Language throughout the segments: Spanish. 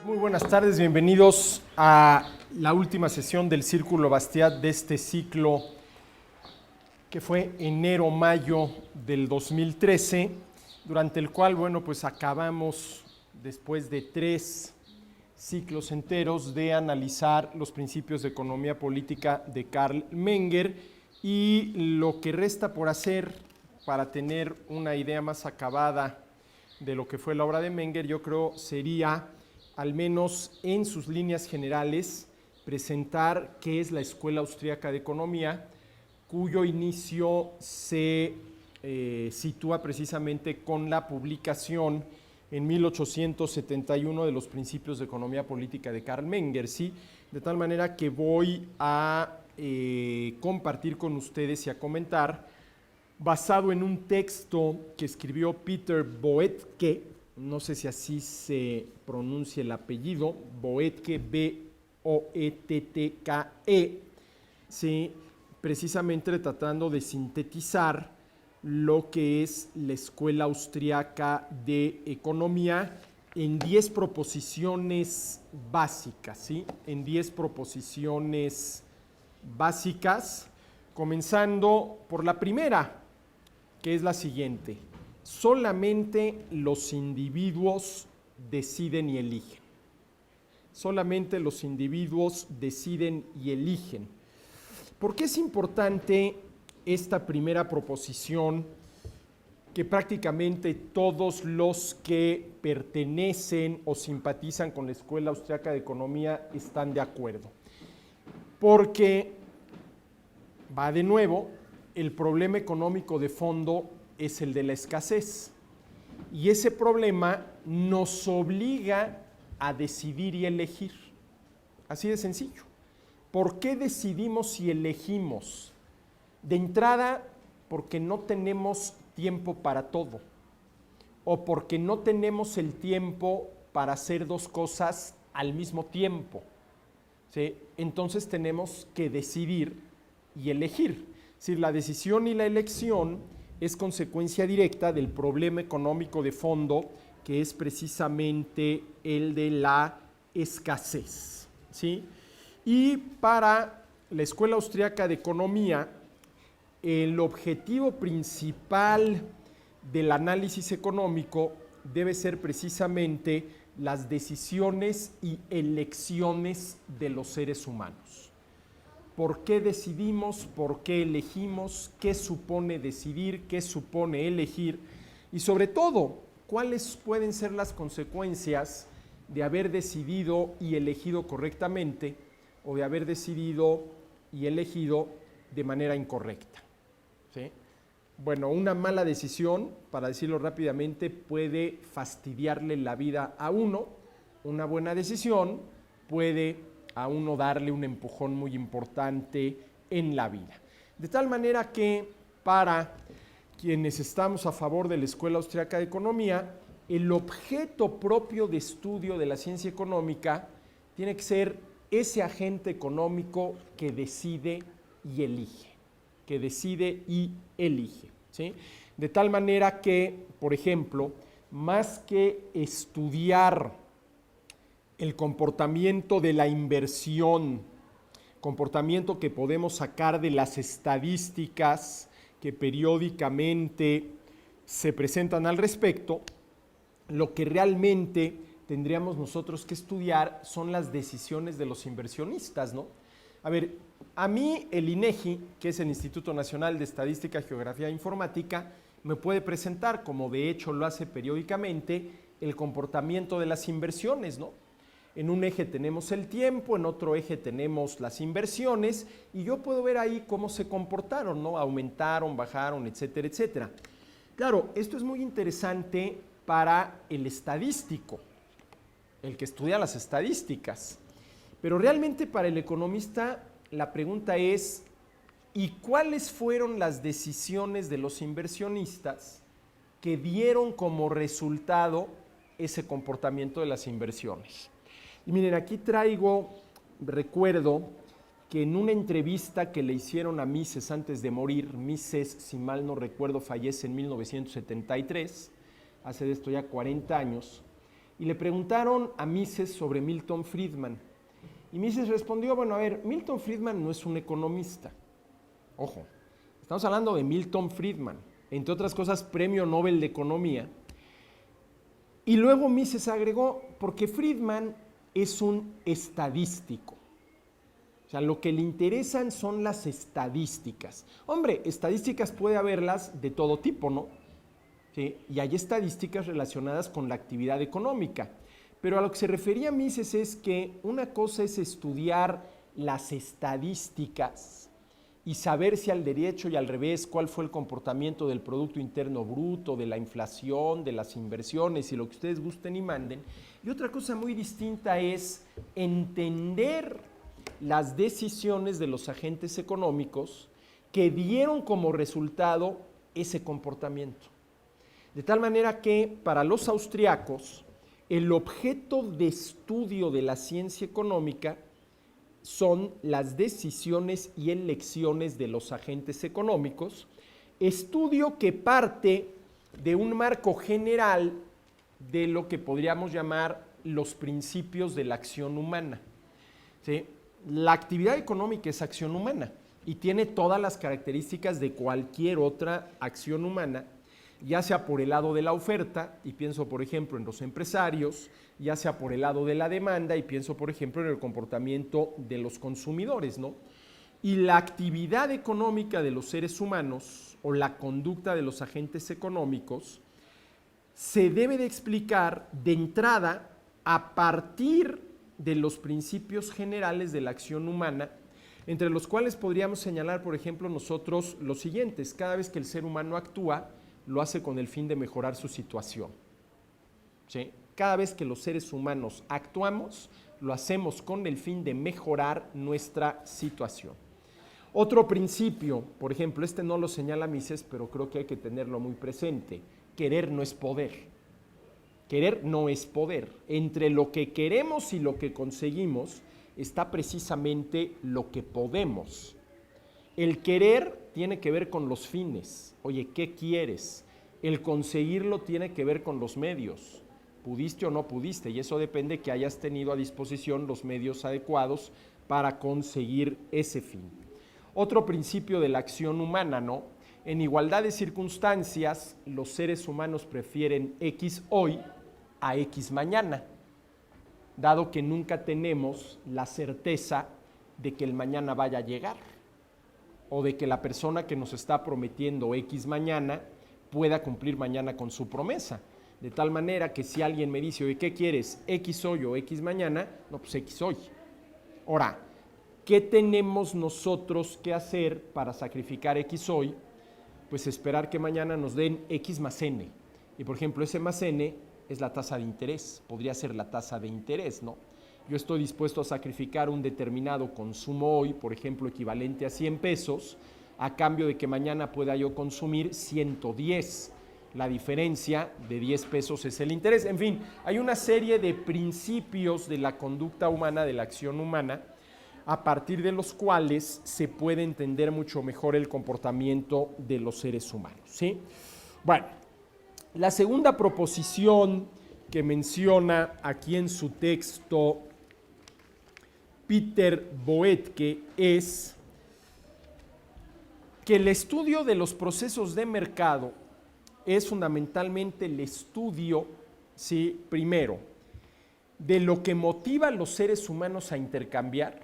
Muy buenas tardes, bienvenidos a la última sesión del Círculo Bastiat de este ciclo que fue enero-mayo del 2013, durante el cual, pues acabamos, después de 3 ciclos enteros, de analizar los principios de economía política de Karl Menger, y lo que resta por hacer para tener una idea más acabada de lo que fue la obra de Menger, yo creo sería, al menos en sus líneas generales, presentar qué es la Escuela Austríaca de Economía, cuyo inicio se sitúa precisamente con la publicación en 1871 de los principios de economía política de Karl Menger, ¿sí? De tal manera que voy a compartir con ustedes y a comentar, basado en un texto que escribió Peter Boettke, no sé si así se pronuncia el apellido, Boettke, B-O-E-T-T-K-E, ¿sí? Precisamente tratando de sintetizar lo que es la Escuela Austriaca de Economía en 10 proposiciones básicas, ¿sí? En 10 proposiciones básicas, comenzando por la primera, que es la siguiente: solamente los individuos deciden y eligen. Solamente los individuos deciden y eligen. ¿Por qué es importante esta primera proposición, que prácticamente todos los que pertenecen o simpatizan con la Escuela Austriaca de Economía están de acuerdo? Porque va de nuevo, el problema económico de fondo es el de la escasez, y ese problema nos obliga a decidir y elegir. Así de sencillo. ¿Por qué decidimos y elegimos? De entrada, porque no tenemos tiempo para todo, o porque no tenemos el tiempo para hacer dos cosas al mismo tiempo, ¿sí? Entonces tenemos que decidir y elegir. Es decir, la decisión y la elección es consecuencia directa del problema económico de fondo, que es precisamente el de la escasez, ¿sí? Y para la Escuela Austriaca de Economía, el objetivo principal del análisis económico debe ser precisamente las decisiones y elecciones de los seres humanos. ¿Por qué decidimos? ¿Por qué elegimos? ¿Qué supone decidir? ¿Qué supone elegir? Y sobre todo, ¿cuáles pueden ser las consecuencias de haber decidido y elegido correctamente, o de haber decidido y elegido de manera incorrecta? ¿Sí? Bueno, una mala decisión, para decirlo rápidamente, puede fastidiarle la vida a uno. Una buena decisión puede a uno darle un empujón muy importante en la vida. De tal manera que, para quienes estamos a favor de la Escuela Austriaca de Economía, el objeto propio de estudio de la ciencia económica tiene que ser ese agente económico que decide y elige. Que decide y elige, ¿sí? De tal manera que, por ejemplo, más que estudiar el comportamiento de la inversión, comportamiento que podemos sacar de las estadísticas que periódicamente se presentan al respecto, lo que realmente tendríamos nosotros que estudiar son las decisiones de los inversionistas, ¿no? A ver, a mí el INEGI, que es el Instituto Nacional de Estadística, Geografía e Informática, me puede presentar, como de hecho lo hace periódicamente, el comportamiento de las inversiones, ¿no? En un eje tenemos el tiempo, en otro eje tenemos las inversiones, y yo puedo ver ahí cómo se comportaron, ¿no? Aumentaron, bajaron, etcétera, etcétera. Claro, esto es muy interesante para el estadístico, el que estudia las estadísticas. Pero realmente para el economista la pregunta es: ¿y cuáles fueron las decisiones de los inversionistas que dieron como resultado ese comportamiento de las inversiones? Y miren, aquí recuerdo que en una entrevista que le hicieron a Mises antes de morir, Mises, si mal no recuerdo, fallece en 1973, hace de esto ya 40 años, y le preguntaron a Mises sobre Milton Friedman. Y Mises respondió, bueno, a ver, Milton Friedman no es un economista. Ojo, estamos hablando de Milton Friedman, entre otras cosas, Premio Nobel de Economía. Y luego Mises agregó, porque Friedman es un estadístico. O sea, lo que le interesan son las estadísticas. Hombre, estadísticas puede haberlas de todo tipo, ¿no? ¿Sí? Y hay estadísticas relacionadas con la actividad económica. Pero a lo que se refería Mises es que una cosa es estudiar las estadísticas y saber si al derecho y al revés cuál fue el comportamiento del Producto Interno Bruto, de la inflación, de las inversiones y lo que ustedes gusten y manden. Y otra cosa muy distinta es entender las decisiones de los agentes económicos que dieron como resultado ese comportamiento. De tal manera que para los austriacos el objeto de estudio de la ciencia económica son las decisiones y elecciones de los agentes económicos, estudio que parte de un marco general de lo que podríamos llamar los principios de la acción humana. ¿Sí? La actividad económica es acción humana y tiene todas las características de cualquier otra acción humana, ya sea por el lado de la oferta, y pienso por ejemplo en los empresarios, ya sea por el lado de la demanda, y pienso por ejemplo en el comportamiento de los consumidores, ¿no? Y la actividad económica de los seres humanos o la conducta de los agentes económicos se debe de explicar de entrada a partir de los principios generales de la acción humana, entre los cuales podríamos señalar, por ejemplo, nosotros los siguientes. Cada vez que el ser humano actúa, lo hace con el fin de mejorar su situación. ¿Sí? Cada vez que los seres humanos actuamos, lo hacemos con el fin de mejorar nuestra situación. Otro principio, por ejemplo, este no lo señala Mises, pero creo que hay que tenerlo muy presente. Querer no es poder. Querer no es poder. Entre lo que queremos y lo que conseguimos está precisamente lo que podemos. El querer tiene que ver con los fines. Oye, ¿qué quieres? El conseguirlo tiene que ver con los medios. ¿Pudiste o no pudiste? Y eso depende que hayas tenido a disposición los medios adecuados para conseguir ese fin. Otro principio de la acción humana, ¿no? En igualdad de circunstancias, los seres humanos prefieren X hoy a X mañana, dado que nunca tenemos la certeza de que el mañana vaya a llegar o de que la persona que nos está prometiendo X mañana pueda cumplir mañana con su promesa. De tal manera que si alguien me dice, oye, ¿qué quieres? ¿X hoy o X mañana? No, pues X hoy. Ahora, ¿qué tenemos nosotros que hacer para sacrificar X hoy? Pues esperar que mañana nos den X más N. Y por ejemplo, ese más N es la tasa de interés, podría ser la tasa de interés, ¿no? Yo estoy dispuesto a sacrificar un determinado consumo hoy, por ejemplo, equivalente a 100 pesos, a cambio de que mañana pueda yo consumir 110. La diferencia de 10 pesos es el interés. En fin, hay una serie de principios de la conducta humana, de la acción humana, a partir de los cuales se puede entender mucho mejor el comportamiento de los seres humanos, ¿sí? Bueno, la segunda proposición que menciona aquí en su texto Peter Boetke es que el estudio de los procesos de mercado es fundamentalmente el estudio, ¿sí? Primero, de lo que motiva a los seres humanos a intercambiar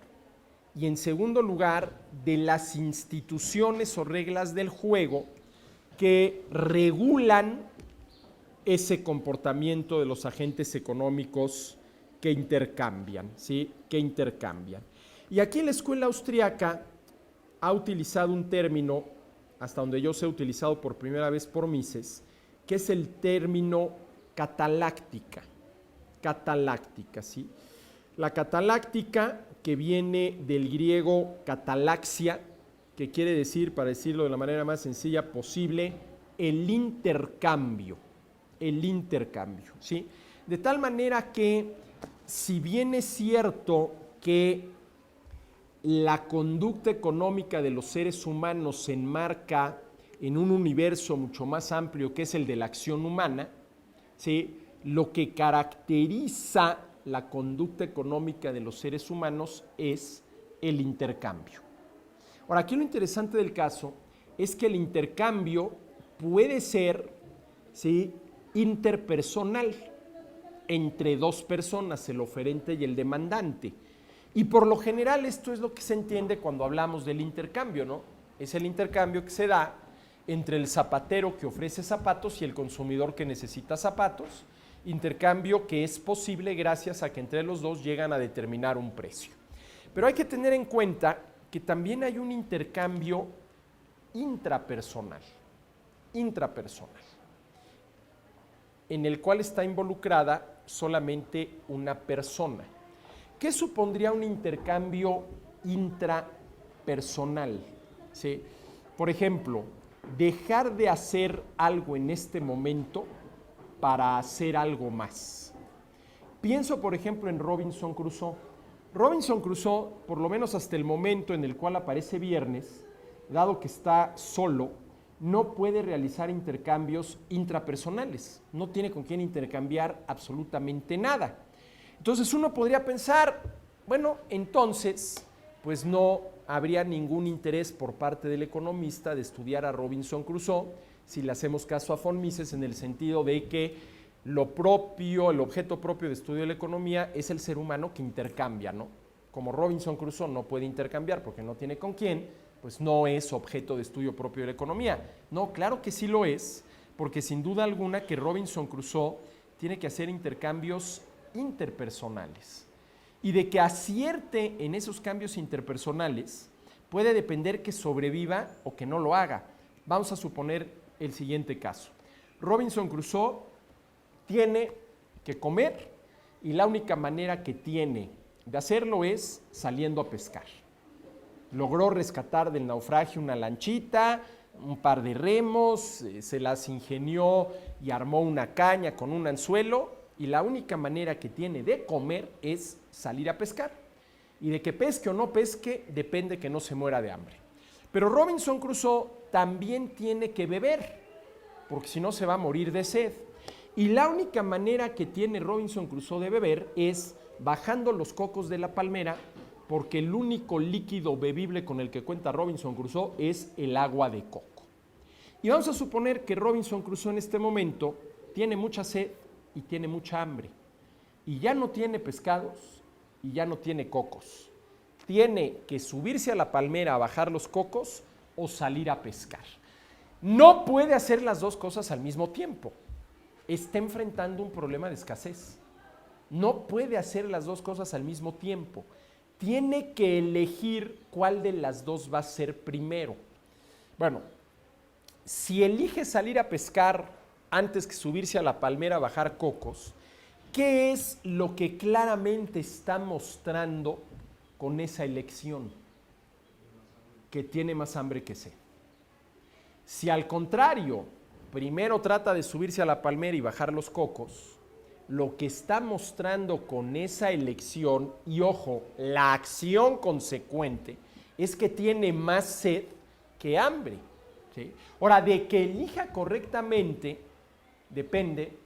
y en segundo lugar, de las instituciones o reglas del juego que regulan ese comportamiento de los agentes económicos que intercambian, ¿sí? Que intercambian. Y aquí la escuela austríaca ha utilizado un término, hasta donde yo sé utilizado por primera vez por Mises, que es el término cataláctica. Cataláctica, ¿sí? La cataláctica, que viene del griego catalaxia, que quiere decir, para decirlo de la manera más sencilla posible, el intercambio. El intercambio, ¿sí? De tal manera que, si bien es cierto que la conducta económica de los seres humanos se enmarca en un universo mucho más amplio que es el de la acción humana, ¿sí? lo que caracteriza la conducta económica de los seres humanos es el intercambio. Ahora, aquí lo interesante del caso es que el intercambio puede ser, ¿sí?, interpersonal entre dos personas, el oferente y el demandante. Y por lo general esto es lo que se entiende cuando hablamos del intercambio, ¿no? Es el intercambio que se da entre el zapatero que ofrece zapatos y el consumidor que necesita zapatos, intercambio que es posible gracias a que entre los dos llegan a determinar un precio. Pero hay que tener en cuenta que también hay un intercambio intrapersonal, en el cual está involucrada solamente una persona. ¿Qué supondría un intercambio intrapersonal? ¿Sí? Por ejemplo, dejar de hacer algo en este momento para hacer algo más. Pienso, por ejemplo, en Robinson Crusoe. Robinson Crusoe, por lo menos hasta el momento en el cual aparece Viernes, dado que está solo, no puede realizar intercambios intrapersonales. No tiene con quién intercambiar absolutamente nada. Entonces uno podría pensar, bueno, entonces, pues no habría ningún interés por parte del economista de estudiar a Robinson Crusoe si le hacemos caso a von Mises en el sentido de que lo propio, el objeto propio de estudio de la economía es el ser humano que intercambia, ¿no? Como Robinson Crusoe no puede intercambiar porque no tiene con quién, pues no es objeto de estudio propio de la economía. No, claro que sí lo es, porque sin duda alguna que Robinson Crusoe tiene que hacer intercambios interpersonales. Y de que acierte en esos cambios interpersonales puede depender que sobreviva o que no lo haga. Vamos a suponer el siguiente caso. Robinson Crusoe tiene que comer y la única manera que tiene de hacerlo es saliendo a pescar. Logró rescatar del naufragio una lanchita, un par de remos, se las ingenió y armó una caña con un anzuelo y la única manera que tiene de comer es salir a pescar. Y de que pesque o no pesque depende que no se muera de hambre. Pero Robinson Crusoe también tiene que beber, porque si no se va a morir de sed. Y la única manera que tiene Robinson Crusoe de beber es bajando los cocos de la palmera, porque el único líquido bebible con el que cuenta Robinson Crusoe es el agua de coco. Y vamos a suponer que Robinson Crusoe en este momento tiene mucha sed y tiene mucha hambre. Y ya no tiene pescados y ya no tiene cocos. Tiene que subirse a la palmera a bajar los cocos o salir a pescar. No puede hacer las dos cosas al mismo tiempo. Está enfrentando un problema de escasez. No puede hacer las dos cosas al mismo tiempo. Tiene que elegir cuál de las dos va a ser primero. Bueno, si elige salir a pescar antes que subirse a la palmera a bajar cocos, ¿qué es lo que claramente está mostrando con esa elección? Que tiene más hambre que sed. Si al contrario, primero trata de subirse a la palmera y bajar los cocos, lo que está mostrando con esa elección, y ojo, la acción consecuente, es que tiene más sed que hambre. ¿Sí? Ahora, de que elija correctamente, depende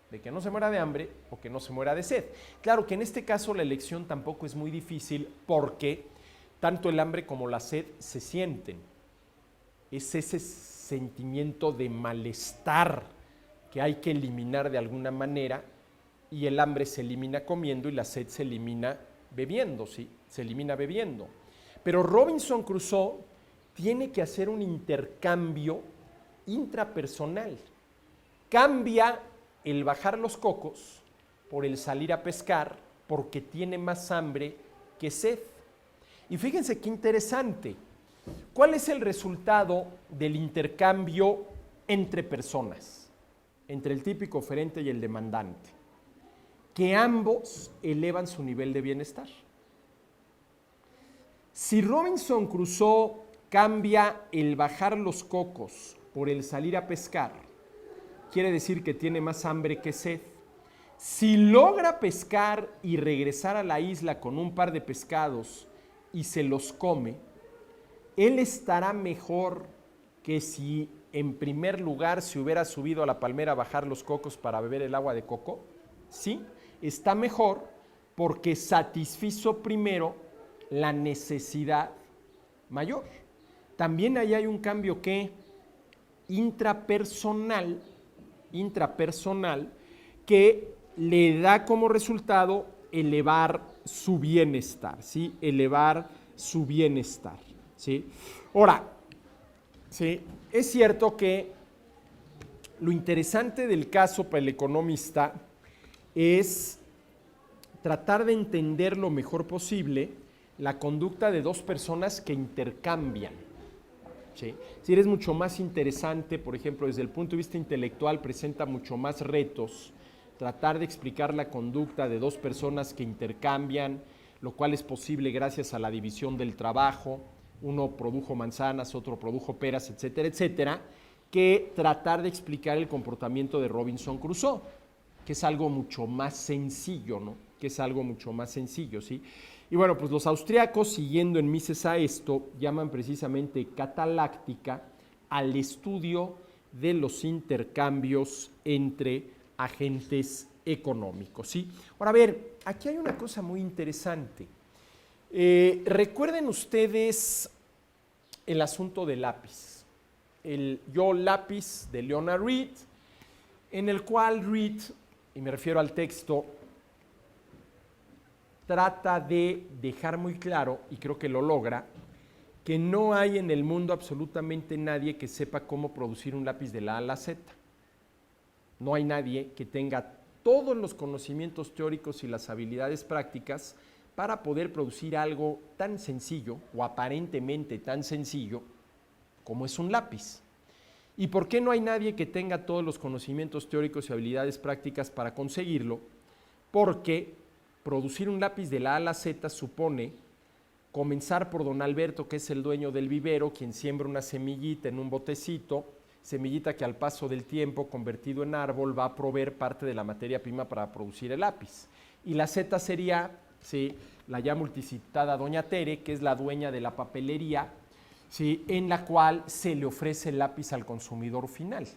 de que no se muera de hambre o que no se muera de sed. Claro que en este caso la elección tampoco es muy difícil porque tanto el hambre como la sed se sienten. Es ese sentimiento de malestar que hay que eliminar de alguna manera, y el hambre se elimina comiendo y la sed se elimina bebiendo, ¿sí? Se elimina bebiendo. Pero Robinson Crusoe tiene que hacer un intercambio intrapersonal. Cambia el bajar los cocos por el salir a pescar porque tiene más hambre que sed. Y fíjense qué interesante. ¿Cuál es el resultado del intercambio entre personas? Entre el típico oferente y el demandante. Que ambos elevan su nivel de bienestar. Si Robinson Crusoe cambia el bajar los cocos por el salir a pescar, quiere decir que tiene más hambre que sed. Si logra pescar y regresar a la isla con un par de pescados y se los come, él estará mejor que si en primer lugar se hubiera subido a la palmera a bajar los cocos para beber el agua de coco? Sí, está mejor porque satisfizo primero la necesidad mayor. También ahí hay un cambio que intrapersonal que le da como resultado elevar su bienestar, ¿sí? Elevar su bienestar, ¿sí? Ahora, ¿sí? Es cierto que lo interesante del caso para el economista es tratar de entender lo mejor posible la conducta de dos personas que intercambian. ¿Sí? Si eres mucho más interesante, por ejemplo, desde el punto de vista intelectual, presenta mucho más retos tratar de explicar la conducta de dos personas que intercambian, lo cual es posible gracias a la división del trabajo. Uno produjo manzanas, otro produjo peras, etcétera, etcétera, que tratar de explicar el comportamiento de Robinson Crusoe, que es algo mucho más sencillo, ¿no? Que es algo mucho más sencillo, ¿sí? Y bueno, pues los austriacos, siguiendo en mises a esto, llaman precisamente cataláctica al estudio de los intercambios entre agentes económicos, ¿sí? Ahora, a ver, aquí hay una cosa muy interesante. Recuerden ustedes el asunto del lápiz, el Yo lápiz de Leonard Read, en el cual Read, y me refiero al texto, trata de dejar muy claro, y creo que lo logra, que no hay en el mundo absolutamente nadie que sepa cómo producir un lápiz de la A a la Z. No hay nadie que tenga todos los conocimientos teóricos y las habilidades prácticas para poder producir algo tan sencillo, o aparentemente tan sencillo, como es un lápiz. ¿Y por qué no hay nadie que tenga todos los conocimientos teóricos y habilidades prácticas para conseguirlo? Porque producir un lápiz de la A a la Z supone comenzar por don Alberto, que es el dueño del vivero, quien siembra una semillita en un botecito, semillita que al paso del tiempo, convertido en árbol, va a proveer parte de la materia prima para producir el lápiz. Y la Z sería, ¿sí?, la ya multicitada doña Tere, que es la dueña de la papelería, ¿sí?, en la cual se le ofrece el lápiz al consumidor final.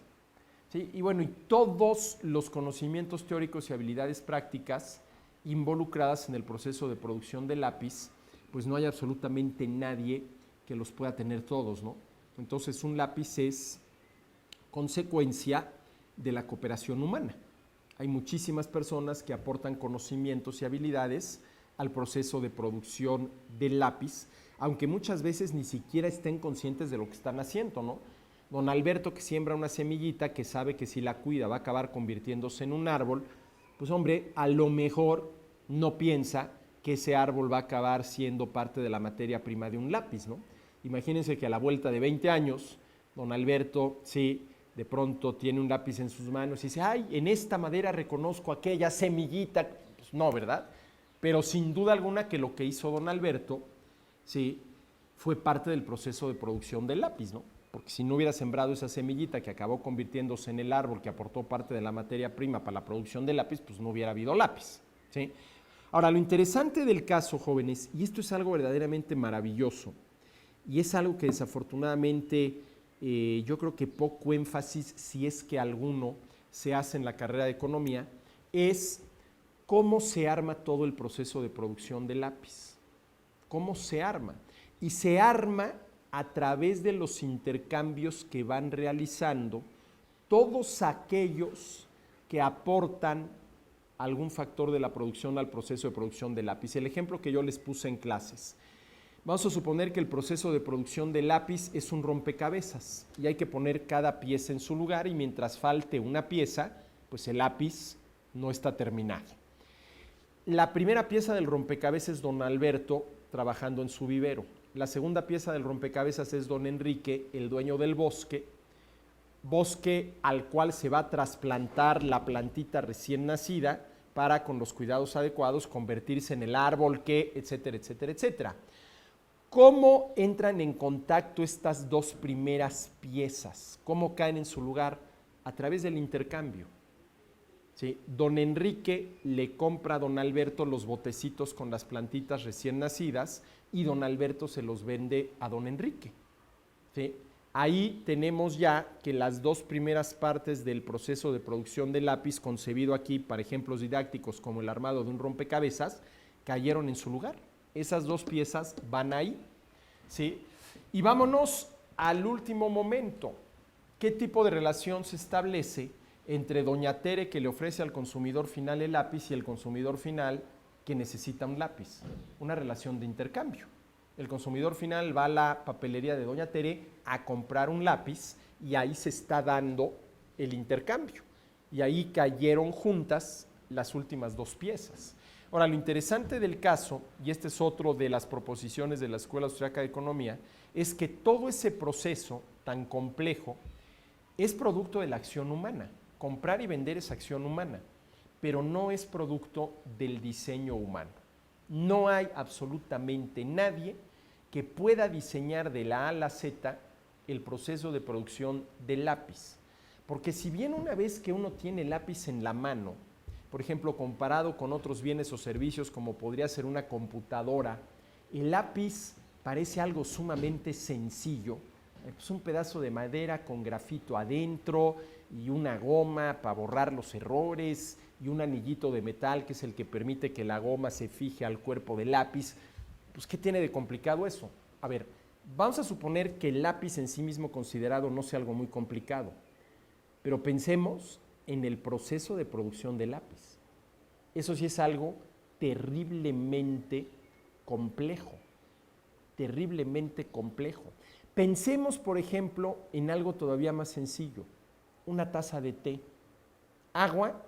¿Sí? Y bueno, y todos los conocimientos teóricos y habilidades prácticas involucradas en el proceso de producción del lápiz, pues no hay absolutamente nadie que los pueda tener todos, ¿no? Entonces un lápiz es consecuencia de la cooperación humana. Hay muchísimas personas que aportan conocimientos y habilidades al proceso de producción del lápiz, aunque muchas veces ni siquiera estén conscientes de lo que están haciendo, ¿no? Don Alberto, que siembra una semillita, que sabe que si la cuida va a acabar convirtiéndose en un árbol, pues hombre, a lo mejor no piensa que ese árbol va a acabar siendo parte de la materia prima de un lápiz, ¿no? Imagínense que a la vuelta de 20 años, don Alberto, sí, de pronto tiene un lápiz en sus manos y dice, ay, en esta madera reconozco aquella semillita. Pues no, ¿verdad? Pero sin duda alguna que lo que hizo don Alberto, sí, fue parte del proceso de producción del lápiz, ¿no? Porque si no hubiera sembrado esa semillita que acabó convirtiéndose en el árbol que aportó parte de la materia prima para la producción del lápiz, pues no hubiera habido lápiz, ¿sí? Ahora, lo interesante del caso, jóvenes, y esto es algo verdaderamente maravilloso, y es algo que desafortunadamente yo creo que poco énfasis, si es que alguno, se hace en la carrera de economía, es cómo se arma todo el proceso de producción del lápiz. ¿Cómo se arma? Y se arma a través de los intercambios que van realizando todos aquellos que aportan algún factor de la producción al proceso de producción del lápiz. El ejemplo que yo les puse en clases. Vamos a suponer que el proceso de producción del lápiz es un rompecabezas y hay que poner cada pieza en su lugar y mientras falte una pieza, pues el lápiz no está terminado. La primera pieza del rompecabezas es don Alberto trabajando en su vivero. La segunda pieza del rompecabezas es don Enrique, el dueño del bosque al cual se va a trasplantar la plantita recién nacida para, con los cuidados adecuados, convertirse en el árbol que, etcétera, etcétera, etcétera. ¿Cómo entran en contacto estas dos primeras piezas? ¿Cómo caen en su lugar? A través del intercambio. ¿Sí? Don Enrique le compra a don Alberto los botecitos con las plantitas recién nacidas y don Alberto se los vende a don Enrique. ¿Sí? Ahí tenemos ya que las dos primeras partes del proceso de producción del lápiz, concebido aquí para ejemplos didácticos como el armado de un rompecabezas, cayeron en su lugar. Esas dos piezas van ahí, ¿sí? Y vámonos al último momento. ¿Qué tipo de relación se establece entre doña Tere, que le ofrece al consumidor final el lápiz, y el consumidor final que necesita un lápiz? Una relación de intercambio. El consumidor final va a la papelería de doña Tere a comprar un lápiz y ahí se está dando el intercambio. Y ahí cayeron juntas las últimas dos piezas. Ahora, lo interesante del caso, y este es otro de las proposiciones de la Escuela Austriaca de Economía, es que todo ese proceso tan complejo es producto de la acción humana. Comprar y vender es acción humana, pero no es producto del diseño humano. No hay absolutamente nadie que pueda diseñar de la A a la Z el proceso de producción del lápiz. Porque si bien una vez que uno tiene el lápiz en la mano, por ejemplo, comparado con otros bienes o servicios como podría ser una computadora, el lápiz parece algo sumamente sencillo. Es un pedazo de madera con grafito adentro y una goma para borrar los errores y un anillito de metal que es el que permite que la goma se fije al cuerpo del lápiz. Pues, ¿qué tiene de complicado eso? A ver, vamos a suponer que el lápiz en sí mismo considerado no sea algo muy complicado, pero pensemos en el proceso de producción del lápiz. Eso sí es algo terriblemente complejo, terriblemente complejo. Pensemos, por ejemplo, en algo todavía más sencillo, una taza de té, agua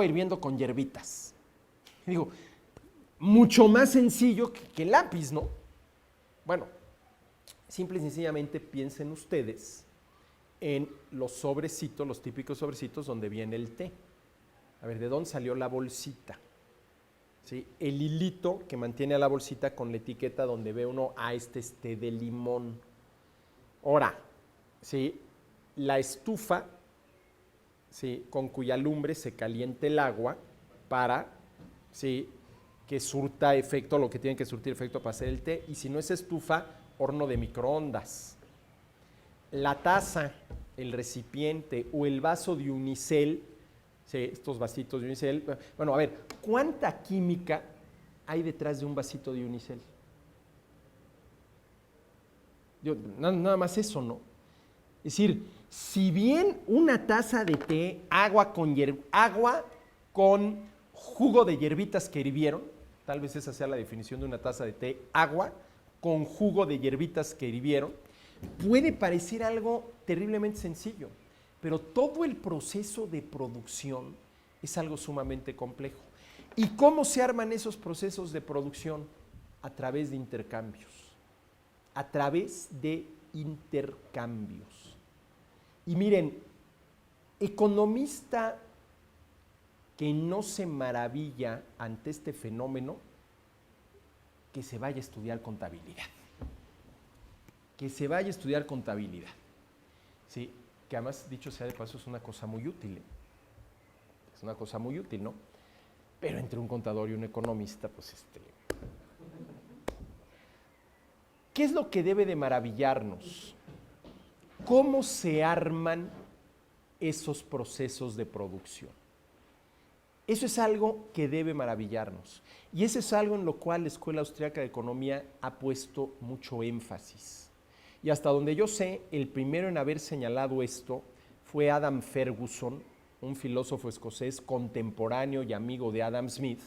hirviendo con hierbitas. Digo, mucho más sencillo que el lápiz, ¿no? Bueno, simple y sencillamente piensen ustedes en los sobrecitos, los típicos sobrecitos donde viene el té. A ver, ¿de dónde salió la bolsita? ¿Sí? El hilito que mantiene a la bolsita con la etiqueta donde ve uno, este es té de limón. Ahora, ¿sí? La estufa, ¿sí? Con cuya lumbre se calienta el agua para, ¿sí? Que surta efecto, lo que tiene que surtir efecto para hacer el té, y si no es estufa, horno de microondas. La taza, el recipiente o el vaso de unicel, ¿sí? Estos vasitos de unicel, bueno, a ver, ¿cuánta química hay detrás de un vasito de unicel? Nada más eso, ¿no? Es decir, si bien una taza de té, agua con jugo de hierbitas que hirvieron, tal vez esa sea la definición de una taza de té, agua con jugo de hierbitas que hirvieron, puede parecer algo terriblemente sencillo, pero todo el proceso de producción es algo sumamente complejo. ¿Y cómo se arman esos procesos de producción? A través de intercambios. A través de intercambios. Y miren, economista que no se maravilla ante este fenómeno, que se vaya a estudiar contabilidad. Que se vaya a estudiar contabilidad. Sí, que además, dicho sea de paso, es una cosa muy útil. Es una cosa muy útil, ¿no? Pero entre un contador y un economista, pues ¿qué es lo que debe de maravillarnos? ¿Cómo se arman esos procesos de producción? Eso es algo que debe maravillarnos. Y eso es algo en lo cual la Escuela Austriaca de Economía ha puesto mucho énfasis. Y hasta donde yo sé, el primero en haber señalado esto fue Adam Ferguson, un filósofo escocés contemporáneo y amigo de Adam Smith,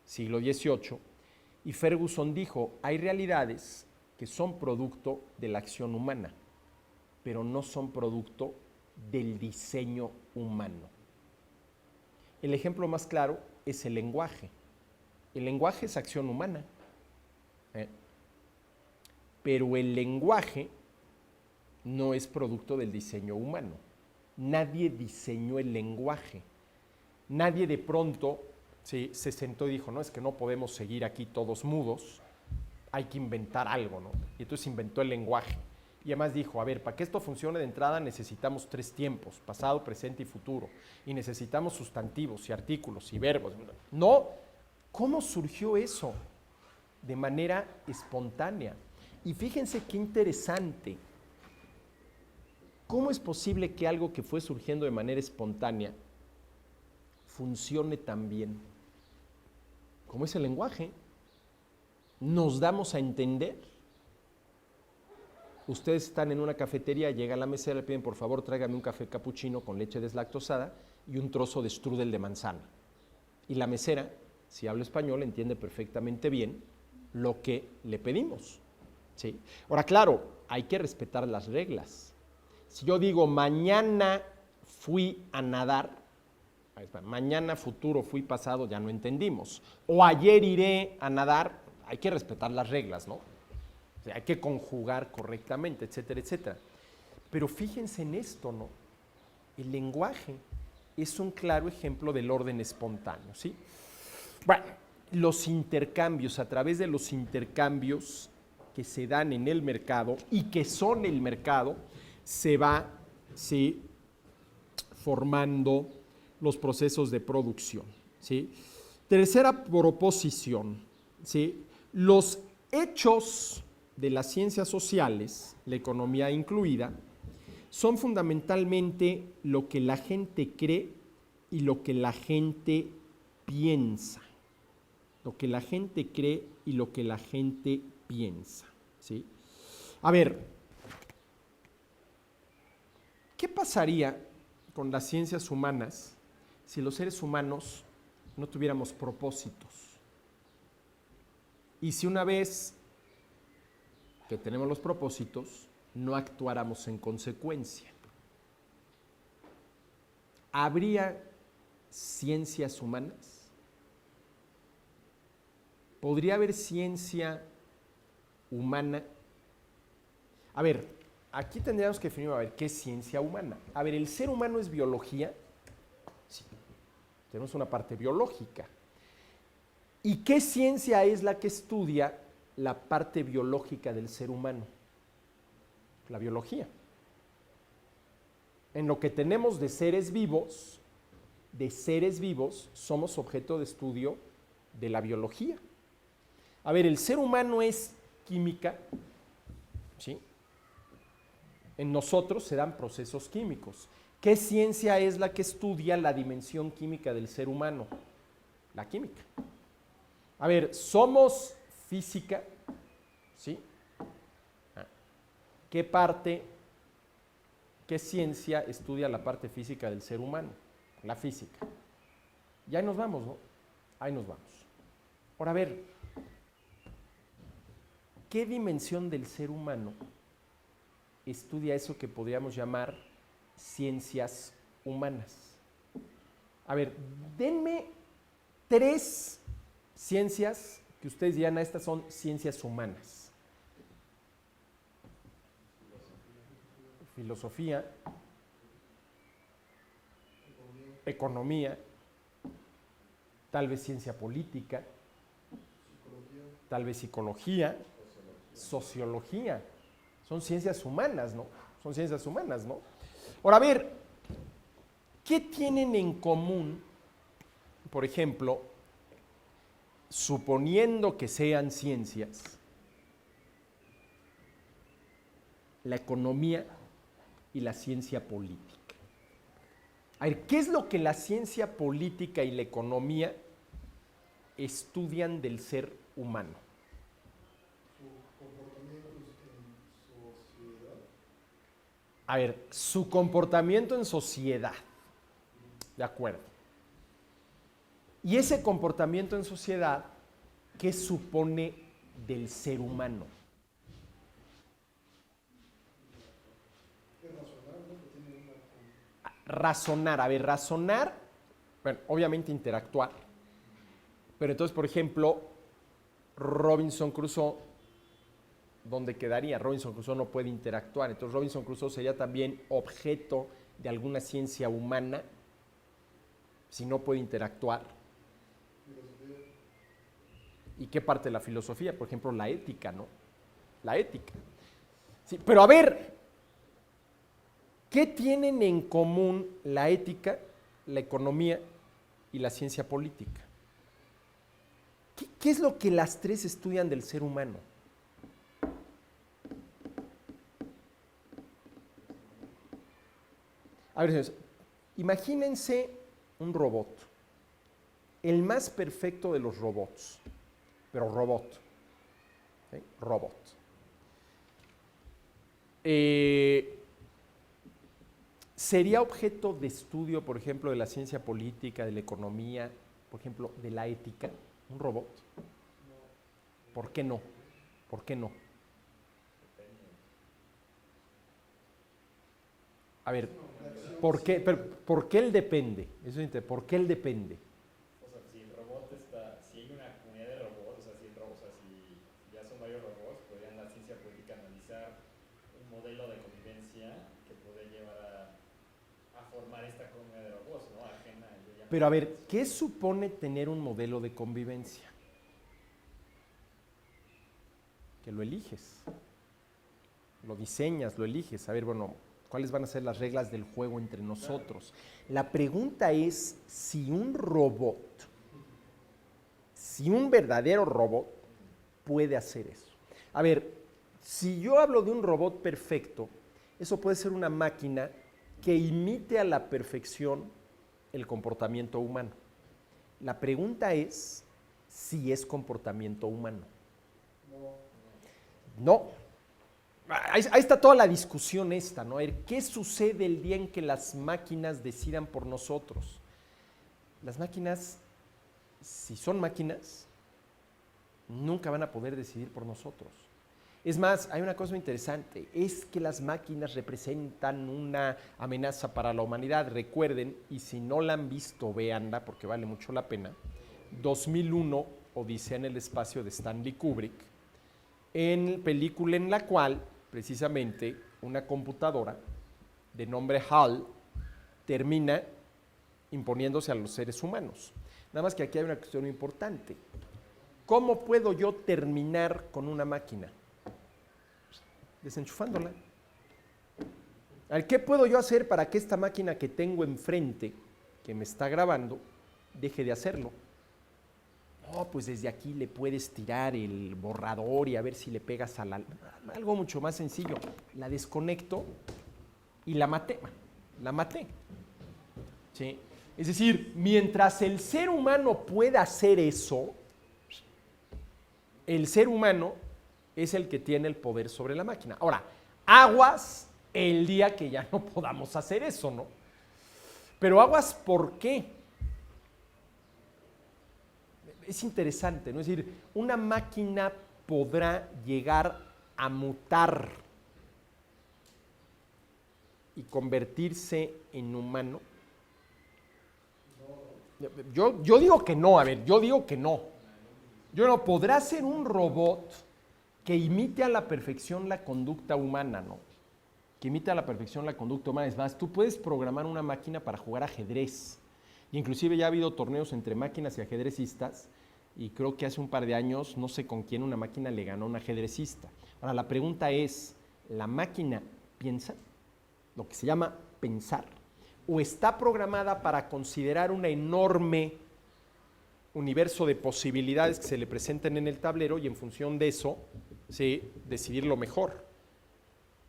siglo XVIII, y Ferguson dijo, hay realidades que son producto de la acción humana, pero no son producto del diseño humano. El ejemplo más claro es el lenguaje. El lenguaje es acción humana, pero el lenguaje no es producto del diseño humano. Nadie diseñó el lenguaje. Nadie de pronto se sentó y dijo, no, es que no podemos seguir aquí todos mudos, hay que inventar algo, ¿no? Y entonces inventó el lenguaje. Y además dijo, a ver, para que esto funcione de entrada necesitamos 3 tiempos, pasado, presente y futuro. Y necesitamos sustantivos y artículos y verbos. No, ¿cómo surgió eso? De manera espontánea. Y fíjense qué interesante. ¿Cómo es posible que algo que fue surgiendo de manera espontánea funcione tan bien? ¿Cómo es el lenguaje? Nos damos a entender. Ustedes están en una cafetería, llega a la mesera, le piden por favor tráigame un café capuchino con leche deslactosada y un trozo de strudel de manzana. Y la mesera, si habla español, entiende perfectamente bien lo que le pedimos. ¿Sí? Ahora, claro, hay que respetar las reglas. Si yo digo mañana fui a nadar, mañana futuro fui pasado, ya no entendimos. O ayer iré a nadar, hay que respetar las reglas, ¿no? O sea, hay que conjugar correctamente, etcétera, etcétera. Pero fíjense en esto, ¿no? El lenguaje es un claro ejemplo del orden espontáneo, ¿sí? Bueno, los intercambios, a través de los intercambios que se dan en el mercado y que son el mercado, se va, ¿sí?, formando los procesos de producción, ¿sí? Tercera proposición, ¿sí? Los hechos de las ciencias sociales, la economía incluida, son fundamentalmente lo que la gente cree y lo que la gente piensa. Lo que la gente cree y lo que la gente piensa, ¿sí? A ver, ¿qué pasaría con las ciencias humanas si los seres humanos no tuviéramos propósitos? Y si una vez que tenemos los propósitos, no actuáramos en consecuencia. ¿Habría ciencias humanas? ¿Podría haber ciencia humana? A ver, aquí tendríamos que definir, a ver, ¿qué es ciencia humana? A ver, ¿el ser humano es biología? Sí, tenemos una parte biológica. ¿Y qué ciencia es la que estudia la parte biológica del ser humano? La biología. En lo que tenemos de seres vivos, somos objeto de estudio de la biología. A ver, el ser humano es química, ¿sí? En nosotros se dan procesos químicos. ¿Qué ciencia es la que estudia la dimensión química del ser humano? La química. A ver, somos física, ¿sí? ¿Qué ciencia estudia la parte física del ser humano? La física. Y ahí nos vamos, ¿no? Ahí nos vamos. Ahora, a ver, ¿qué dimensión del ser humano estudia eso que podríamos llamar ciencias humanas? A ver, denme 3 ciencias que ustedes digan, estas son ciencias humanas. Filosofía, economía, tal vez ciencia política, tal vez psicología, sociología. Son ciencias humanas, ¿no? Son ciencias humanas, ¿no? Ahora, a ver, ¿qué tienen en común, por ejemplo, suponiendo que sean ciencias, la economía y la ciencia política? A ver, ¿qué es lo que la ciencia política y la economía estudian del ser humano? A ver, su comportamiento en sociedad. De acuerdo. Y ese comportamiento en sociedad, ¿qué supone del ser humano? Razonar, a ver, razonar, bueno, obviamente interactuar, pero entonces, por ejemplo, Robinson Crusoe, ¿dónde quedaría? Robinson Crusoe no puede interactuar, entonces Robinson Crusoe sería también objeto de alguna ciencia humana, si no puede interactuar. ¿Y qué parte de la filosofía? Por ejemplo, la ética, ¿no? La ética. Sí, pero a ver, ¿qué tienen en común la ética, la economía y la ciencia política? ¿Qué es lo que las 3 estudian del ser humano? A ver, señores, imagínense un robot, el más perfecto de los robots, pero robot, ¿sí? Robot. ¿Sería objeto de estudio, por ejemplo, de la ciencia política, de la economía, por ejemplo, de la ética, un robot? ¿Por qué no? ¿Por qué no? A ver, ¿por qué él depende? Eso es ¿por qué él depende? O sea, si el robot está, si hay una comunidad de robots, o sea, si el robot, o sea, si ya son varios robots, podrían la ciencia política analizar un modelo de convivencia que puede llevar a formar esta comunidad de robots, ¿no? Ajena, yo llamo Pero a ver, ¿qué supone tener un modelo de convivencia? Que lo eliges, lo diseñas, lo eliges. A ver, bueno, ¿cuáles van a ser las reglas del juego entre nosotros? La pregunta es si un robot, si un verdadero robot puede hacer eso. A ver, si yo hablo de un robot perfecto, eso puede ser una máquina que imite a la perfección el comportamiento humano. La pregunta es si es comportamiento humano. No. Ahí está toda la discusión esta, ¿no? A ver, ¿qué sucede el día en que las máquinas decidan por nosotros? Las máquinas, si son máquinas, nunca van a poder decidir por nosotros. Es más, hay una cosa muy interesante, es que las máquinas representan una amenaza para la humanidad. Recuerden, y si no la han visto, véanla porque vale mucho la pena, 2001, Odisea en el espacio de Stanley Kubrick, en película en la cual, precisamente, una computadora de nombre HAL termina imponiéndose a los seres humanos. Nada más que aquí hay una cuestión importante. ¿Cómo puedo yo terminar con una máquina? Desenchufándola. A ver, ¿qué puedo yo hacer para que esta máquina que tengo enfrente, que me está grabando, deje de hacerlo? No, pues desde aquí le puedes tirar el borrador y a ver si le pegas a la... Algo mucho más sencillo. La desconecto y la maté. La maté. ¿Sí? Es decir, mientras el ser humano pueda hacer eso, el ser humano es el que tiene el poder sobre la máquina. Ahora, aguas el día que ya no podamos hacer eso, ¿no? Pero aguas, ¿por qué? Es interesante, ¿no? Es decir, una máquina podrá llegar a mutar y convertirse en humano. Yo digo que no, a ver, yo digo que no. Yo no, podrá ser un robot que imite a la perfección la conducta humana, ¿no? Que imite a la perfección la conducta humana. Es más, tú puedes programar una máquina para jugar ajedrez. Y inclusive ya ha habido torneos entre máquinas y ajedrecistas, y creo que hace un par de años, no sé con quién, una máquina le ganó a un ajedrecista. Ahora, la pregunta es, ¿la máquina piensa? Lo que se llama pensar. ¿O está programada para considerar un enorme universo de posibilidades que se le presenten en el tablero y en función de eso, ¿sí?, decidir lo mejor?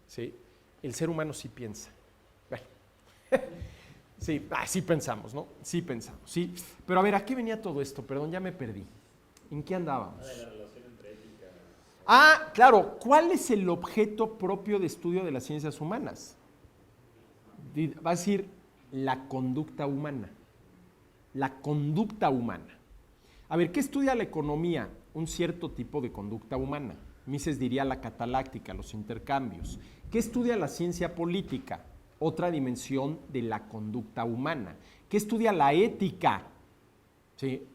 ¿Sí? El ser humano sí piensa. Bueno. Sí, sí pensamos, ¿no? Sí pensamos, sí. Pero a ver, ¿a qué venía todo esto? Perdón, ya me perdí. ¿En qué andábamos? de la relación entre ética. Ah, claro. ¿Cuál es el objeto propio de estudio de las ciencias humanas? Va a decir la conducta humana. La conducta humana. A ver, ¿qué estudia la economía? Un cierto tipo de conducta humana. Mises diría la cataláctica, los intercambios. ¿Qué estudia la ciencia política? Otra dimensión de la conducta humana. ¿Qué estudia la ética? ¿Sí?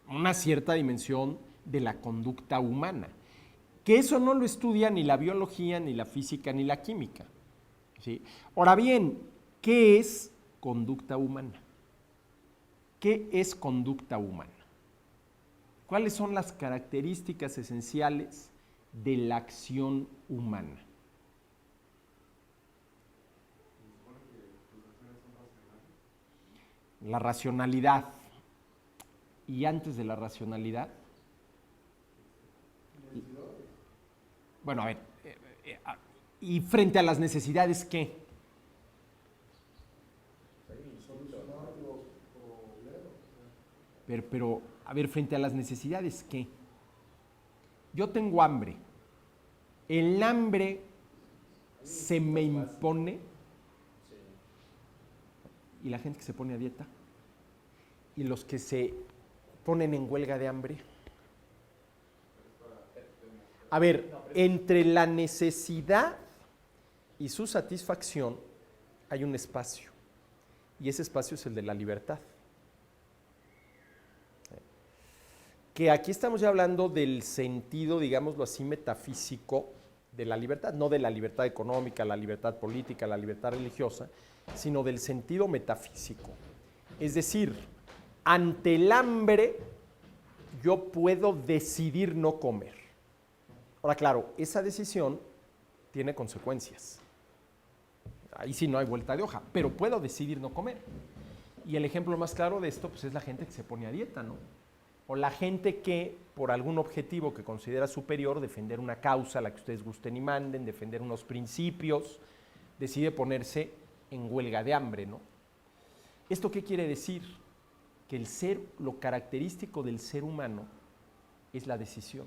Una cierta dimensión de la conducta humana. Que eso no lo estudia ni la biología, ni la física, ni la química. ¿Sí? Ahora bien, ¿qué es conducta humana? ¿Qué es conducta humana? ¿Cuáles son las características esenciales de la acción humana? La racionalidad. Y antes de la racionalidad, bueno, a ver, y frente a las necesidades, ¿qué? Pero, a ver, frente a las necesidades, ¿qué? Yo tengo hambre. El hambre se me impone y la gente que se pone a dieta y los que se ponen en huelga de hambre. A ver, entre la necesidad y su satisfacción hay un espacio y ese espacio es el de la libertad. Que aquí estamos ya hablando del sentido, digámoslo así, metafísico de la libertad, no de la libertad económica, la libertad política, la libertad religiosa, sino del sentido metafísico. Es decir, ante el hambre yo puedo decidir no comer. Ahora, claro, esa decisión tiene consecuencias. Ahí sí no hay vuelta de hoja, pero puedo decidir no comer. Y el ejemplo más claro de esto pues, es la gente que se pone a dieta, ¿no? O la gente que, por algún objetivo que considera superior, defender una causa a la que ustedes gusten y manden, defender unos principios, decide ponerse en huelga de hambre, ¿no? ¿Esto qué quiere decir? Que lo característico del ser humano es la decisión,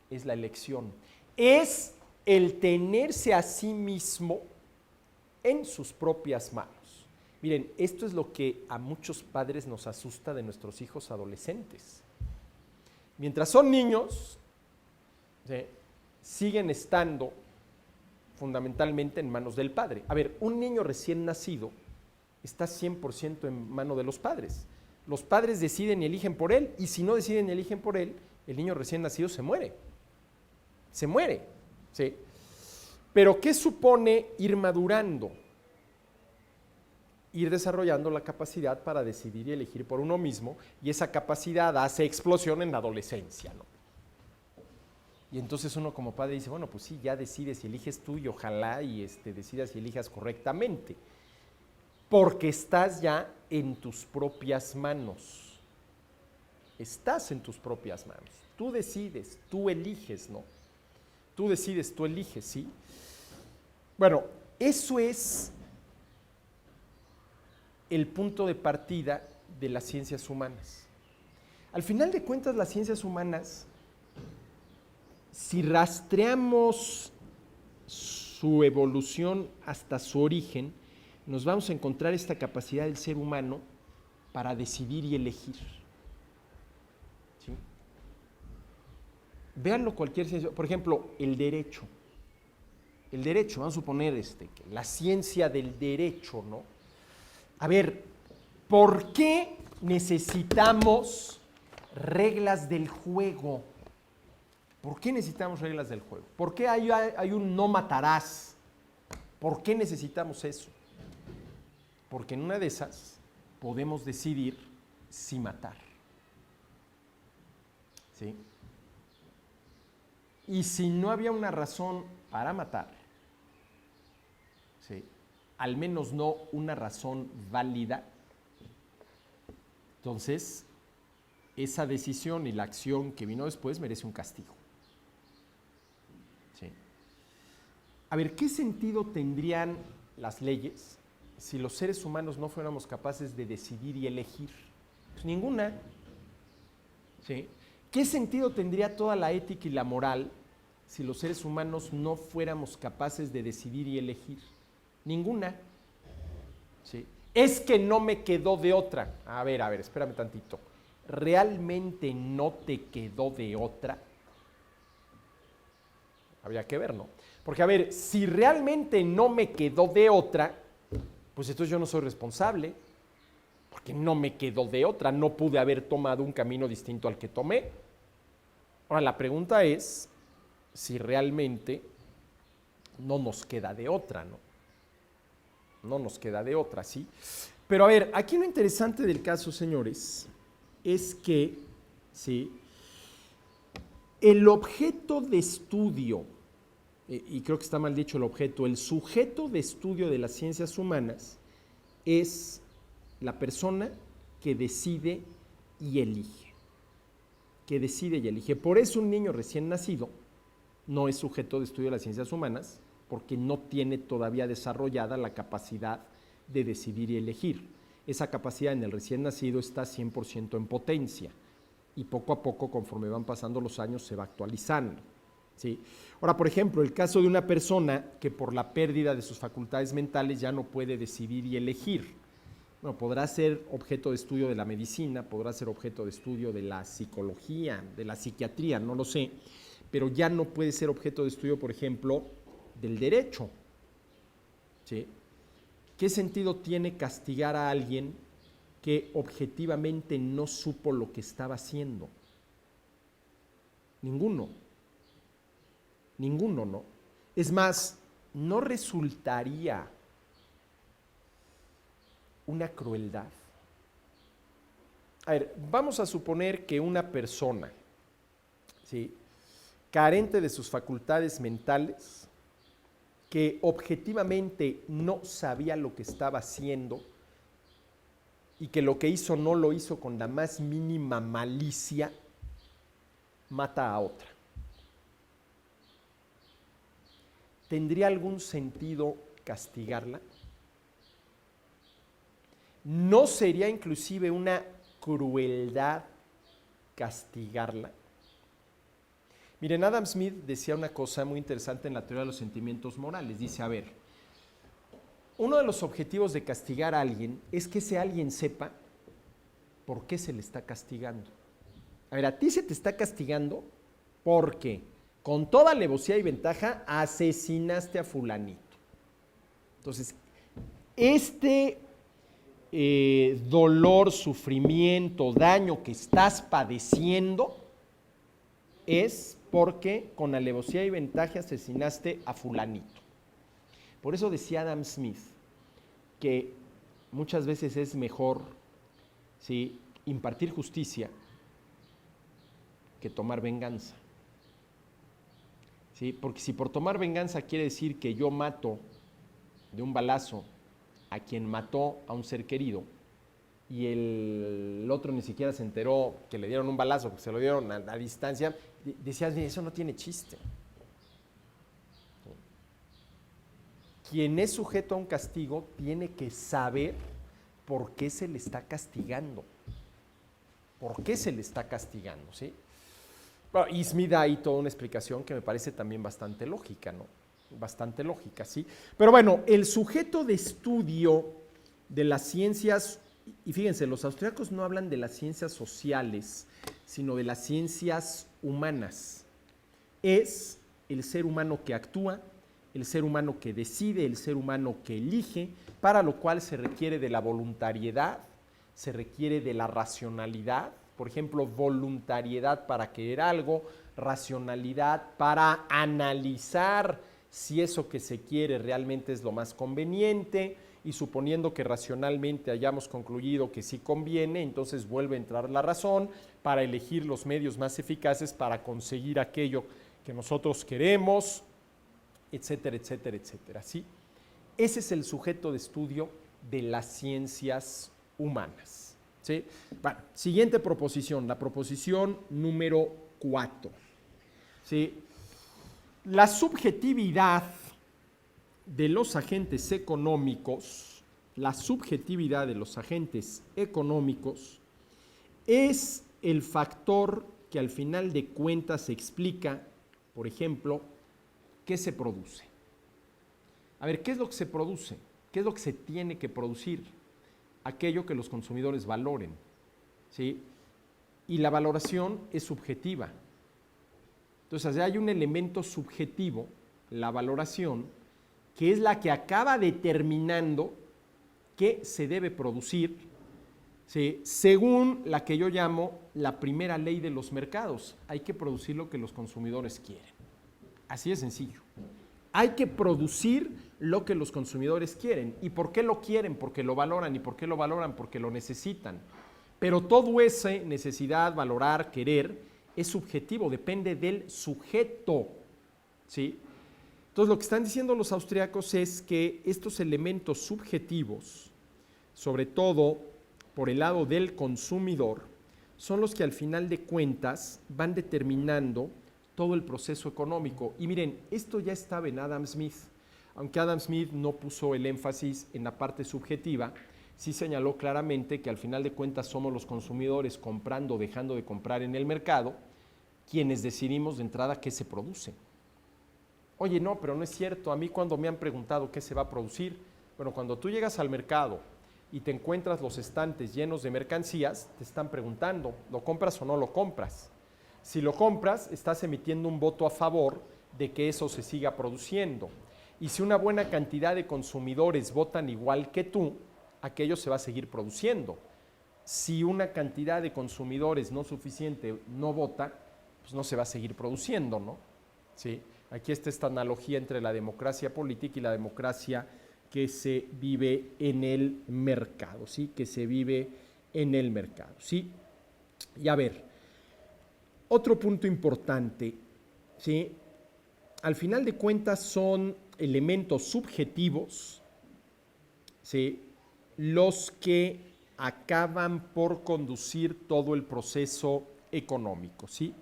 es la elección, es el tenerse a sí mismo en sus propias manos. Miren, esto es lo que a muchos padres nos asusta de nuestros hijos adolescentes. Mientras son niños, ¿sí?, siguen estando fundamentalmente en manos del padre. A ver, un niño recién nacido está 100% en manos de los padres. Los padres deciden y eligen por él, y si no deciden y eligen por él, el niño recién nacido se muere. Se muere, ¿sí? Pero ¿qué supone ir madurando? Ir desarrollando la capacidad para decidir y elegir por uno mismo, y esa capacidad hace explosión en la adolescencia, ¿no? Y entonces uno como padre dice, bueno, pues sí, ya decides y eliges tú y ojalá y decidas y elijas correctamente, porque estás ya en tus propias manos. Estás en tus propias manos. Tú decides, tú eliges, ¿no? Tú decides, tú eliges, ¿sí? Bueno, eso es el punto de partida de las ciencias humanas. Al final de cuentas, las ciencias humanas, si rastreamos su evolución hasta su origen, nos vamos a encontrar esta capacidad del ser humano para decidir y elegir. ¿Sí? Véanlo cualquier ciencia, por ejemplo, el derecho. El derecho, vamos a suponer la ciencia del derecho, ¿no? A ver, ¿por qué necesitamos reglas del juego? ¿Por qué necesitamos reglas del juego? ¿Por qué hay un no matarás? ¿Por qué necesitamos eso? Porque en una de esas podemos decidir si matar. ¿Sí? Y si no había una razón para matar, ¿sí?, al menos no una razón válida, entonces esa decisión y la acción que vino después merece un castigo. ¿Sí? A ver, ¿qué sentido tendrían las leyes si los seres humanos no fuéramos capaces de decidir y elegir? Pues ninguna. ¿Sí? ¿Qué sentido tendría toda la ética y la moral si los seres humanos no fuéramos capaces de decidir y elegir? Ninguna. ¿Sí? Es que no me quedó de otra. A ver, espérame tantito. ¿Realmente no te quedó de otra? Habría que ver, ¿no? Porque, a ver, si realmente no me quedó de otra, pues entonces yo no soy responsable, porque no me quedó de otra, no pude haber tomado un camino distinto al que tomé. Ahora, la pregunta es si realmente no nos queda de otra, ¿no? No nos queda de otra, ¿sí? Pero a ver, aquí lo interesante del caso, señores, es que, ¿sí?, el objeto de estudio, y creo que está mal dicho el objeto, el sujeto de estudio de las ciencias humanas es la persona que decide y elige. Que decide y elige. Por eso un niño recién nacido no es sujeto de estudio de las ciencias humanas, porque no tiene todavía desarrollada la capacidad de decidir y elegir. esa capacidad en el recién nacido está 100% en potencia y poco a poco, conforme van pasando los años, se va actualizando. ¿Sí? Ahora, por ejemplo, el caso de una persona que por la pérdida de sus facultades mentales ya no puede decidir y elegir. Bueno, podrá ser objeto de estudio de la medicina, podrá ser objeto de estudio de la psicología, de la psiquiatría, no lo sé, pero ya no puede ser objeto de estudio, por ejemplo, del derecho. ¿Sí? ¿Qué sentido tiene castigar a alguien que objetivamente no supo lo que estaba haciendo? Ninguno. Ninguno, ¿no? Es más, ¿no resultaría una crueldad? A ver, vamos a suponer que una persona, ¿sí?, carente de sus facultades mentales, que objetivamente no sabía lo que estaba haciendo y que lo que hizo no lo hizo con la más mínima malicia, mata a otra. ¿Tendría algún sentido castigarla? ¿No sería inclusive una crueldad castigarla? Miren, Adam Smith decía una cosa muy interesante en la teoría de los sentimientos morales. Dice, a ver, uno de los objetivos de castigar a alguien es que ese alguien sepa por qué se le está castigando. A ver, a ti se te está castigando porque con toda alevosía y ventaja asesinaste a fulanito. Entonces, este dolor, sufrimiento, daño que estás padeciendo es porque con alevosía y ventaja asesinaste a fulanito. Por eso decía Adam Smith que muchas veces es mejor, ¿sí?, impartir justicia que tomar venganza. ¿Sí? Porque si por tomar venganza quiere decir que yo mato de un balazo a quien mató a un ser querido y el otro ni siquiera se enteró que le dieron un balazo porque se lo dieron a distancia, decías, eso no tiene chiste. Quien es sujeto a un castigo tiene que saber por qué se le está castigando. ¿Por qué se le está castigando? ¿Sí? Bueno, y Smith da ahí toda una explicación que me parece también bastante lógica, ¿no? Bastante lógica, ¿sí? Pero bueno, el sujeto de estudio de las ciencias, y fíjense, los austríacos no hablan de las ciencias sociales, sino de las ciencias humanas. Es el ser humano que actúa, el ser humano que decide, el ser humano que elige, para lo cual se requiere de la voluntariedad, se requiere de la racionalidad, por ejemplo, voluntariedad para querer algo, racionalidad para analizar si eso que se quiere realmente es lo más conveniente, y suponiendo que racionalmente hayamos concluido que sí conviene, entonces vuelve a entrar la razón para elegir los medios más eficaces para conseguir aquello que nosotros queremos, etcétera, etcétera, etcétera. ¿Sí? Ese es el sujeto de estudio de las ciencias humanas. ¿Sí? Bueno, siguiente proposición, la proposición número 4. ¿Sí? La subjetividad de los agentes económicos, es el factor que al final de cuentas explica, por ejemplo, qué se produce. A ver, ¿qué es lo que se produce? ¿Qué es lo que se tiene que producir? Aquello que los consumidores valoren, ¿sí? Y la valoración es subjetiva. Entonces, hay un elemento subjetivo, la valoración, que es la que acaba determinando qué se debe producir, ¿sí?, según la que yo llamo la primera ley de los mercados. Hay que producir lo que los consumidores quieren. Así de sencillo. Hay que producir lo que los consumidores quieren. ¿Y por qué lo quieren? Porque lo valoran. ¿Y por qué lo valoran? Porque lo necesitan. Pero todo ese necesidad, valorar, querer, es subjetivo, depende del sujeto, ¿sí? Entonces, lo que están diciendo los austríacos es que estos elementos subjetivos, sobre todo por el lado del consumidor, son los que al final de cuentas van determinando todo el proceso económico. Y miren, esto ya estaba en Adam Smith, aunque Adam Smith no puso el énfasis en la parte subjetiva, sí señaló claramente que al final de cuentas somos los consumidores comprando o dejando de comprar en el mercado quienes decidimos de entrada qué se produce. Oye, no, pero no es cierto. A mí cuando me han preguntado qué se va a producir, bueno, cuando tú llegas al mercado y te encuentras los estantes llenos de mercancías, te están preguntando, ¿lo compras o no lo compras? Si lo compras, estás emitiendo un voto a favor de que eso se siga produciendo. Y si una buena cantidad de consumidores votan igual que tú, aquello se va a seguir produciendo. Si una cantidad de consumidores no suficiente no vota, pues no se va a seguir produciendo, ¿no? ¿Sí? Aquí está esta analogía entre la democracia política y la democracia que se vive en el mercado, ¿sí? Que se vive en el mercado, ¿sí? Y a ver, otro punto importante, ¿sí? Al final de cuentas son elementos subjetivos, ¿sí? Los que acaban por conducir todo el proceso económico, ¿sí?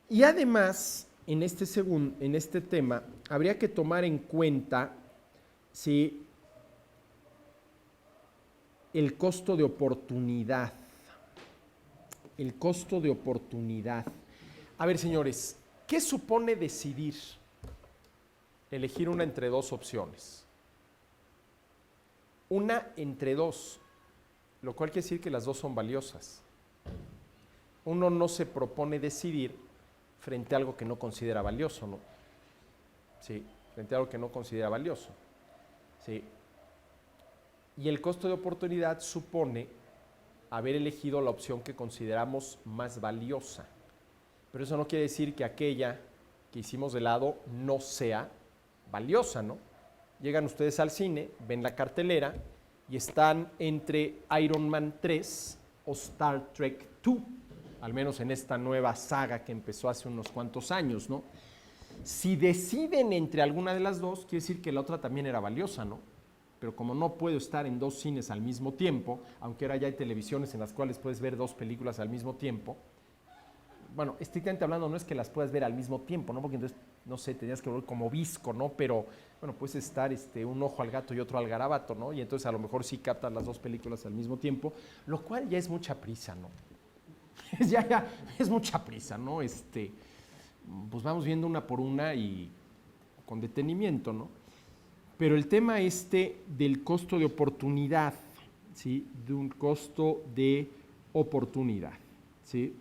Y además, en este tema, habría que tomar en cuenta, ¿sí?, el costo de oportunidad. El costo de oportunidad. A ver, señores, ¿qué supone decidir? Elegir una entre dos opciones. Una entre dos, lo cual quiere decir que las dos son valiosas. Uno no se propone decidir frente a algo que no considera valioso, ¿no? Sí, frente a algo que no considera valioso. Sí. Y el costo de oportunidad supone haber elegido la opción que consideramos más valiosa. Pero eso no quiere decir que aquella que hicimos de lado no sea valiosa, ¿no? Llegan ustedes al cine, ven la cartelera y están entre Iron Man 3 o Star Trek 2, al menos en esta nueva saga que empezó hace unos cuantos años, ¿no? Si deciden entre alguna de las dos, quiere decir que la otra también era valiosa, ¿no? Pero como no puedo estar en dos cines al mismo tiempo, aunque ahora ya hay televisiones en las cuales puedes ver dos películas al mismo tiempo, bueno, estrictamente hablando no es que las puedas ver al mismo tiempo, ¿no? Porque entonces, no sé, tenías que volver como visco, ¿no? Pero, bueno, puedes estar un ojo al gato y otro al garabato, ¿no? Y entonces a lo mejor sí captas las dos películas al mismo tiempo, lo cual ya es mucha prisa, ¿no? ya es mucha prisa, ¿no? Pues vamos viendo una por una y con detenimiento, ¿no? Pero el tema del costo de oportunidad, ¿sí? De un costo de oportunidad, ¿sí?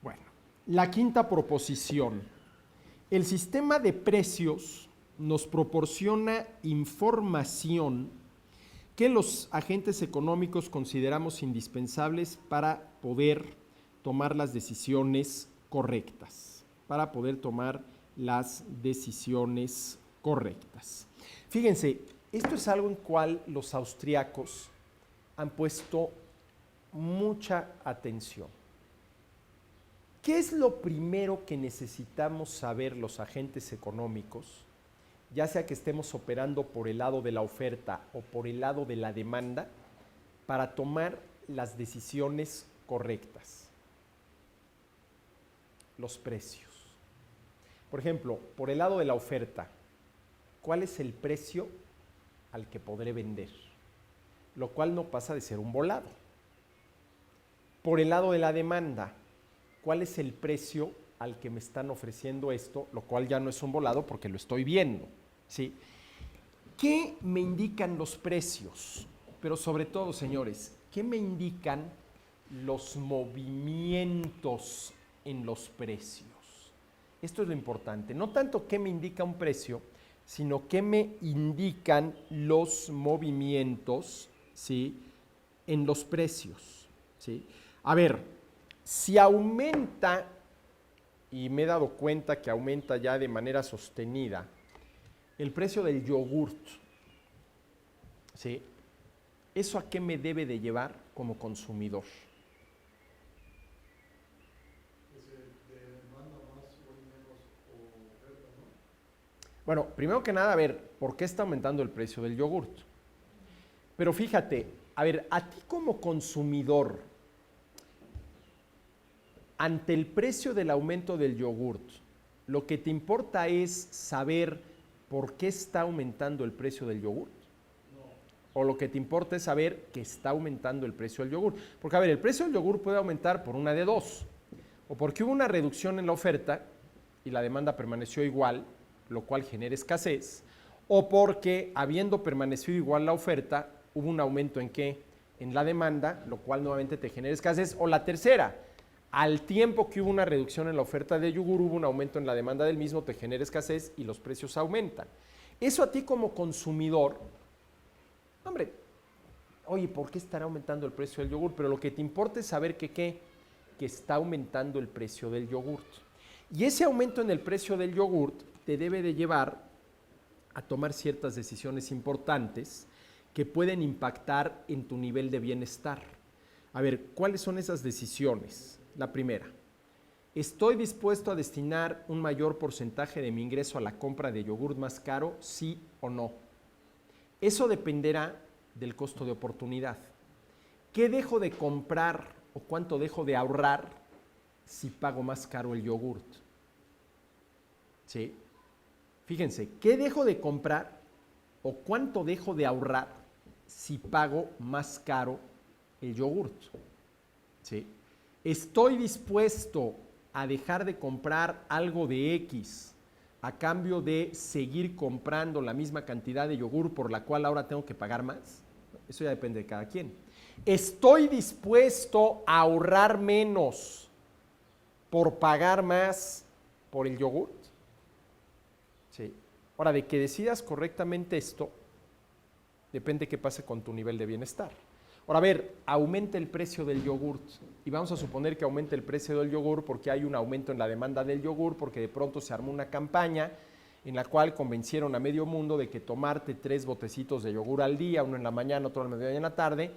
Bueno, la quinta proposición. El sistema de precios nos proporciona información que los agentes económicos consideramos indispensables para poder tomar las decisiones correctas. Fíjense, esto es algo en cual los austriacos han puesto mucha atención. ¿Qué es lo primero que necesitamos saber los agentes económicos, ya sea que estemos operando por el lado de la oferta o por el lado de la demanda, para tomar las decisiones correctas? Los precios. Por ejemplo, por el lado de la oferta, ¿cuál es el precio al que podré vender? Lo cual no pasa de ser un volado. Por el lado de la demanda, ¿cuál es el precio al que me están ofreciendo esto? Lo cual ya no es un volado porque lo estoy viendo, ¿sí? ¿Qué me indican los precios? Pero sobre todo, señores, ¿qué me indican los movimientos en los precios? Esto es lo importante. No tanto qué me indica un precio, sino qué me indican los movimientos, ¿sí?, en los precios, ¿sí? A ver, si aumenta, y me he dado cuenta que aumenta ya de manera sostenida, el precio del yogurt, ¿sí?, ¿eso a qué me debe de llevar como consumidor? Bueno, primero que nada, a ver, ¿por qué está aumentando el precio del yogurt? Pero fíjate, a ver, a ti como consumidor, ante el precio del aumento del yogurt, lo que te importa es saber por qué está aumentando el precio del yogur? O lo que te importa es saber que está aumentando el precio del yogur. Porque, a ver, el precio del yogur puede aumentar por una de dos. O porque hubo una reducción en la oferta y la demanda permaneció igual, lo cual genera escasez. O porque, habiendo permanecido igual la oferta, hubo un aumento en ¿qué? En la demanda, lo cual nuevamente te genera escasez. O la tercera, al tiempo que hubo una reducción en la oferta de yogur, hubo un aumento en la demanda del mismo, te genera escasez y los precios aumentan. Eso a ti como consumidor, hombre, oye, ¿por qué estará aumentando el precio del yogur? Pero lo que te importa es saber que ¿qué? Que está aumentando el precio del yogurt. Y ese aumento en el precio del yogurt te debe de llevar a tomar ciertas decisiones importantes que pueden impactar en tu nivel de bienestar. A ver, ¿cuáles son esas decisiones? La primera, ¿estoy dispuesto a destinar un mayor porcentaje de mi ingreso a la compra de yogurt más caro, sí o no? Eso dependerá del costo de oportunidad. ¿Qué dejo de comprar o cuánto dejo de ahorrar si pago más caro el yogurt? ¿Sí? Fíjense, ¿qué dejo de comprar o cuánto dejo de ahorrar si pago más caro el yogurt? ¿Sí? ¿Estoy dispuesto a dejar de comprar algo de X a cambio de seguir comprando la misma cantidad de yogur por la cual ahora tengo que pagar más? Eso ya depende de cada quien. ¿Estoy dispuesto a ahorrar menos por pagar más por el yogur? Sí. Ahora, de que decidas correctamente esto, depende qué pase con tu nivel de bienestar. Ahora, a ver, aumenta el precio del yogurt y vamos a suponer que aumente el precio del yogur porque hay un aumento en la demanda del yogur, porque de pronto se armó una campaña en la cual convencieron a medio mundo de que tomarte 3 botecitos de yogur al día, uno en la mañana, otro al mediodía y en la tarde,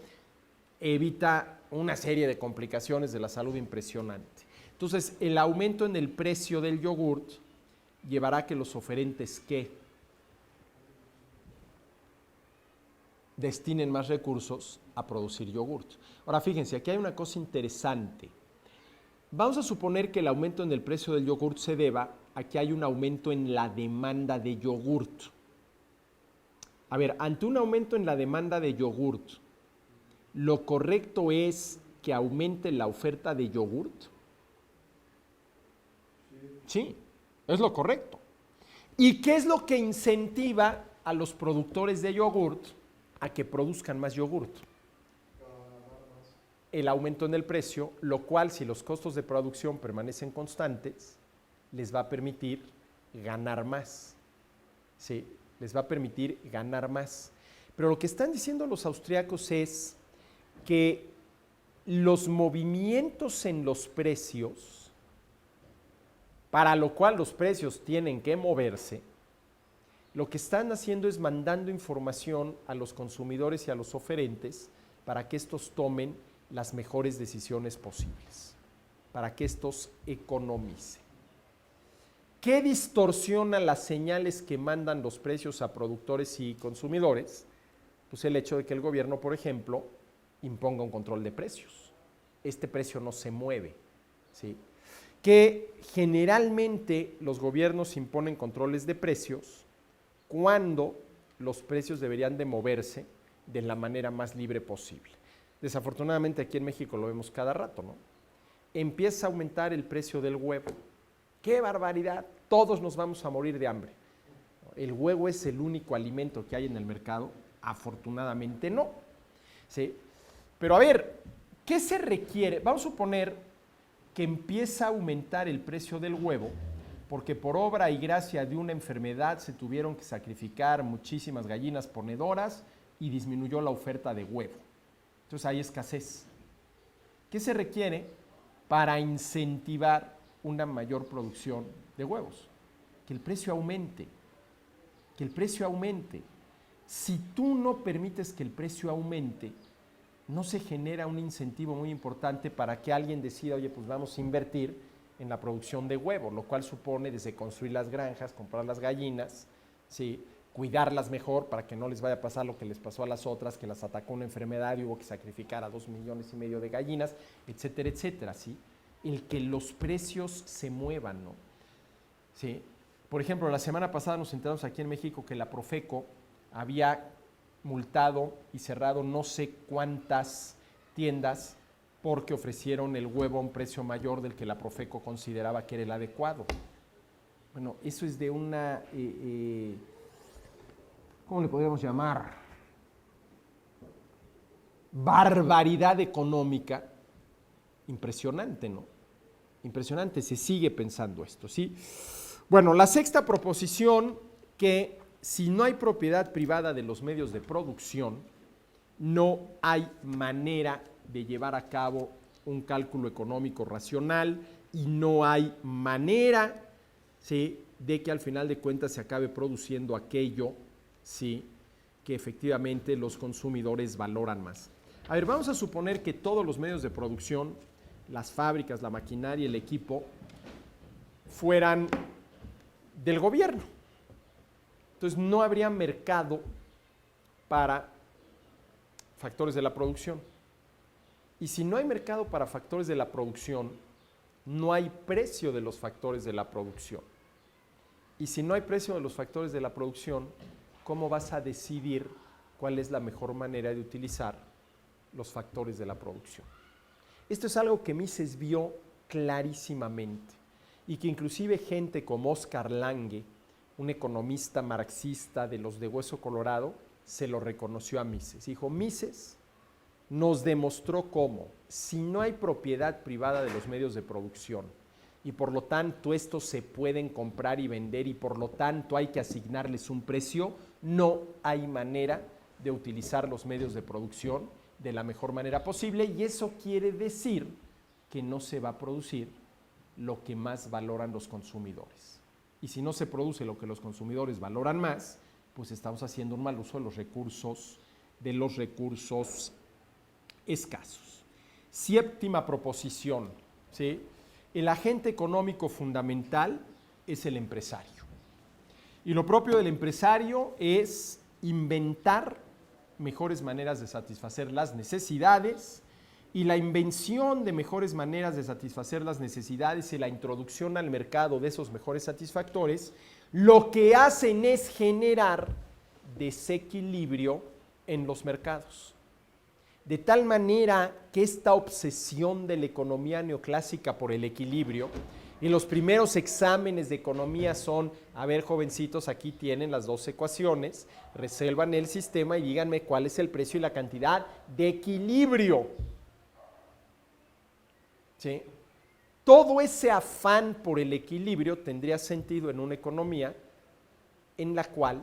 evita una serie de complicaciones de la salud impresionante. Entonces, el aumento en el precio del yogurt llevará a que los oferentes ¿qué? Destinen más recursos a producir yogurt. Ahora fíjense, aquí hay una cosa interesante. Vamos a suponer que el aumento en el precio del yogurt se deba a que hay un aumento en la demanda de yogurt. A ver, ante un aumento en la demanda de yogurt, ¿lo correcto es que aumente la oferta de yogurt? Sí, es lo correcto. ¿Y qué es lo que incentiva a los productores de yogurt a que produzcan más yogurt? El aumento en el precio, lo cual, si los costos de producción permanecen constantes, les va a permitir ganar más. Sí, les va a permitir ganar más. Pero lo que están diciendo los austriacos es que los movimientos en los precios, para lo cual los precios tienen que moverse, lo que están haciendo es mandando información a los consumidores y a los oferentes para que estos tomen las mejores decisiones posibles, para que estos economicen. ¿Qué distorsiona las señales que mandan los precios a productores y consumidores? Pues el hecho de que el gobierno, por ejemplo, imponga un control de precios. Este precio no se mueve, ¿sí? Que generalmente los gobiernos imponen controles de precios cuando los precios deberían de moverse de la manera más libre posible. Desafortunadamente aquí en México lo vemos cada rato, ¿no? Empieza a aumentar el precio del huevo. ¡Qué barbaridad! Todos nos vamos a morir de hambre. ¿El huevo es el único alimento que hay en el mercado? Afortunadamente no. ¿Sí? Pero a ver, ¿qué se requiere? Vamos a suponer que empieza a aumentar el precio del huevo porque por obra y gracia de una enfermedad se tuvieron que sacrificar muchísimas gallinas ponedoras y disminuyó la oferta de huevo. Entonces hay escasez. ¿Qué se requiere para incentivar una mayor producción de huevos? Que el precio aumente. Que el precio aumente. Si tú no permites que el precio aumente, no se genera un incentivo muy importante para que alguien decida, oye, pues vamos a invertir en la producción de huevos, lo cual supone desde construir las granjas, comprar las gallinas, ¿sí? Cuidarlas mejor para que no les vaya a pasar lo que les pasó a las otras, que las atacó una enfermedad y hubo que sacrificar a 2,5 millones de gallinas, etcétera, etcétera, ¿sí? El que los precios se muevan, ¿no? ¿Sí? Por ejemplo, la semana pasada nos enteramos aquí en México que la Profeco había multado y cerrado no sé cuántas tiendas porque ofrecieron el huevo a un precio mayor del que la Profeco consideraba que era el adecuado. Bueno, eso es de una, ¿cómo le podríamos llamar? Barbaridad económica impresionante, ¿no? Impresionante, se sigue pensando esto, ¿sí? Bueno, la sexta proposición, que si no hay propiedad privada de los medios de producción, no hay manera de llevar a cabo un cálculo económico racional y no hay manera, ¿sí?, de que al final de cuentas se acabe produciendo aquello, ¿sí?, que efectivamente los consumidores valoran más. A ver, vamos a suponer que todos los medios de producción, las fábricas, la maquinaria, el equipo, fueran del gobierno. Entonces no habría mercado para factores de la producción. Y si no hay mercado para factores de la producción, no hay precio de los factores de la producción. Y si no hay precio de los factores de la producción, ¿cómo vas a decidir cuál es la mejor manera de utilizar los factores de la producción? Esto es algo que Mises vio clarísimamente y que inclusive gente como Oscar Lange, un economista marxista de los de Hueso Colorado, se lo reconoció a Mises. Dijo, Mises nos demostró cómo, si no hay propiedad privada de los medios de producción y por lo tanto estos se pueden comprar y vender y por lo tanto hay que asignarles un precio, no hay manera de utilizar los medios de producción de la mejor manera posible, y eso quiere decir que no se va a producir lo que más valoran los consumidores. Y si no se produce lo que los consumidores valoran más, pues estamos haciendo un mal uso de los recursos escasos. Séptima proposición, ¿sí? El agente económico fundamental es el empresario. Y lo propio del empresario es inventar mejores maneras de satisfacer las necesidades, y la invención de mejores maneras de satisfacer las necesidades y la introducción al mercado de esos mejores satisfactores, lo que hacen es generar desequilibrio en los mercados. De tal manera que esta obsesión de la economía neoclásica por el equilibrio, y los primeros exámenes de economía son, a ver, jovencitos, aquí tienen las dos ecuaciones, resuelvan el sistema y díganme cuál es el precio y la cantidad de equilibrio. ¿Sí? Todo ese afán por el equilibrio tendría sentido en una economía en la cual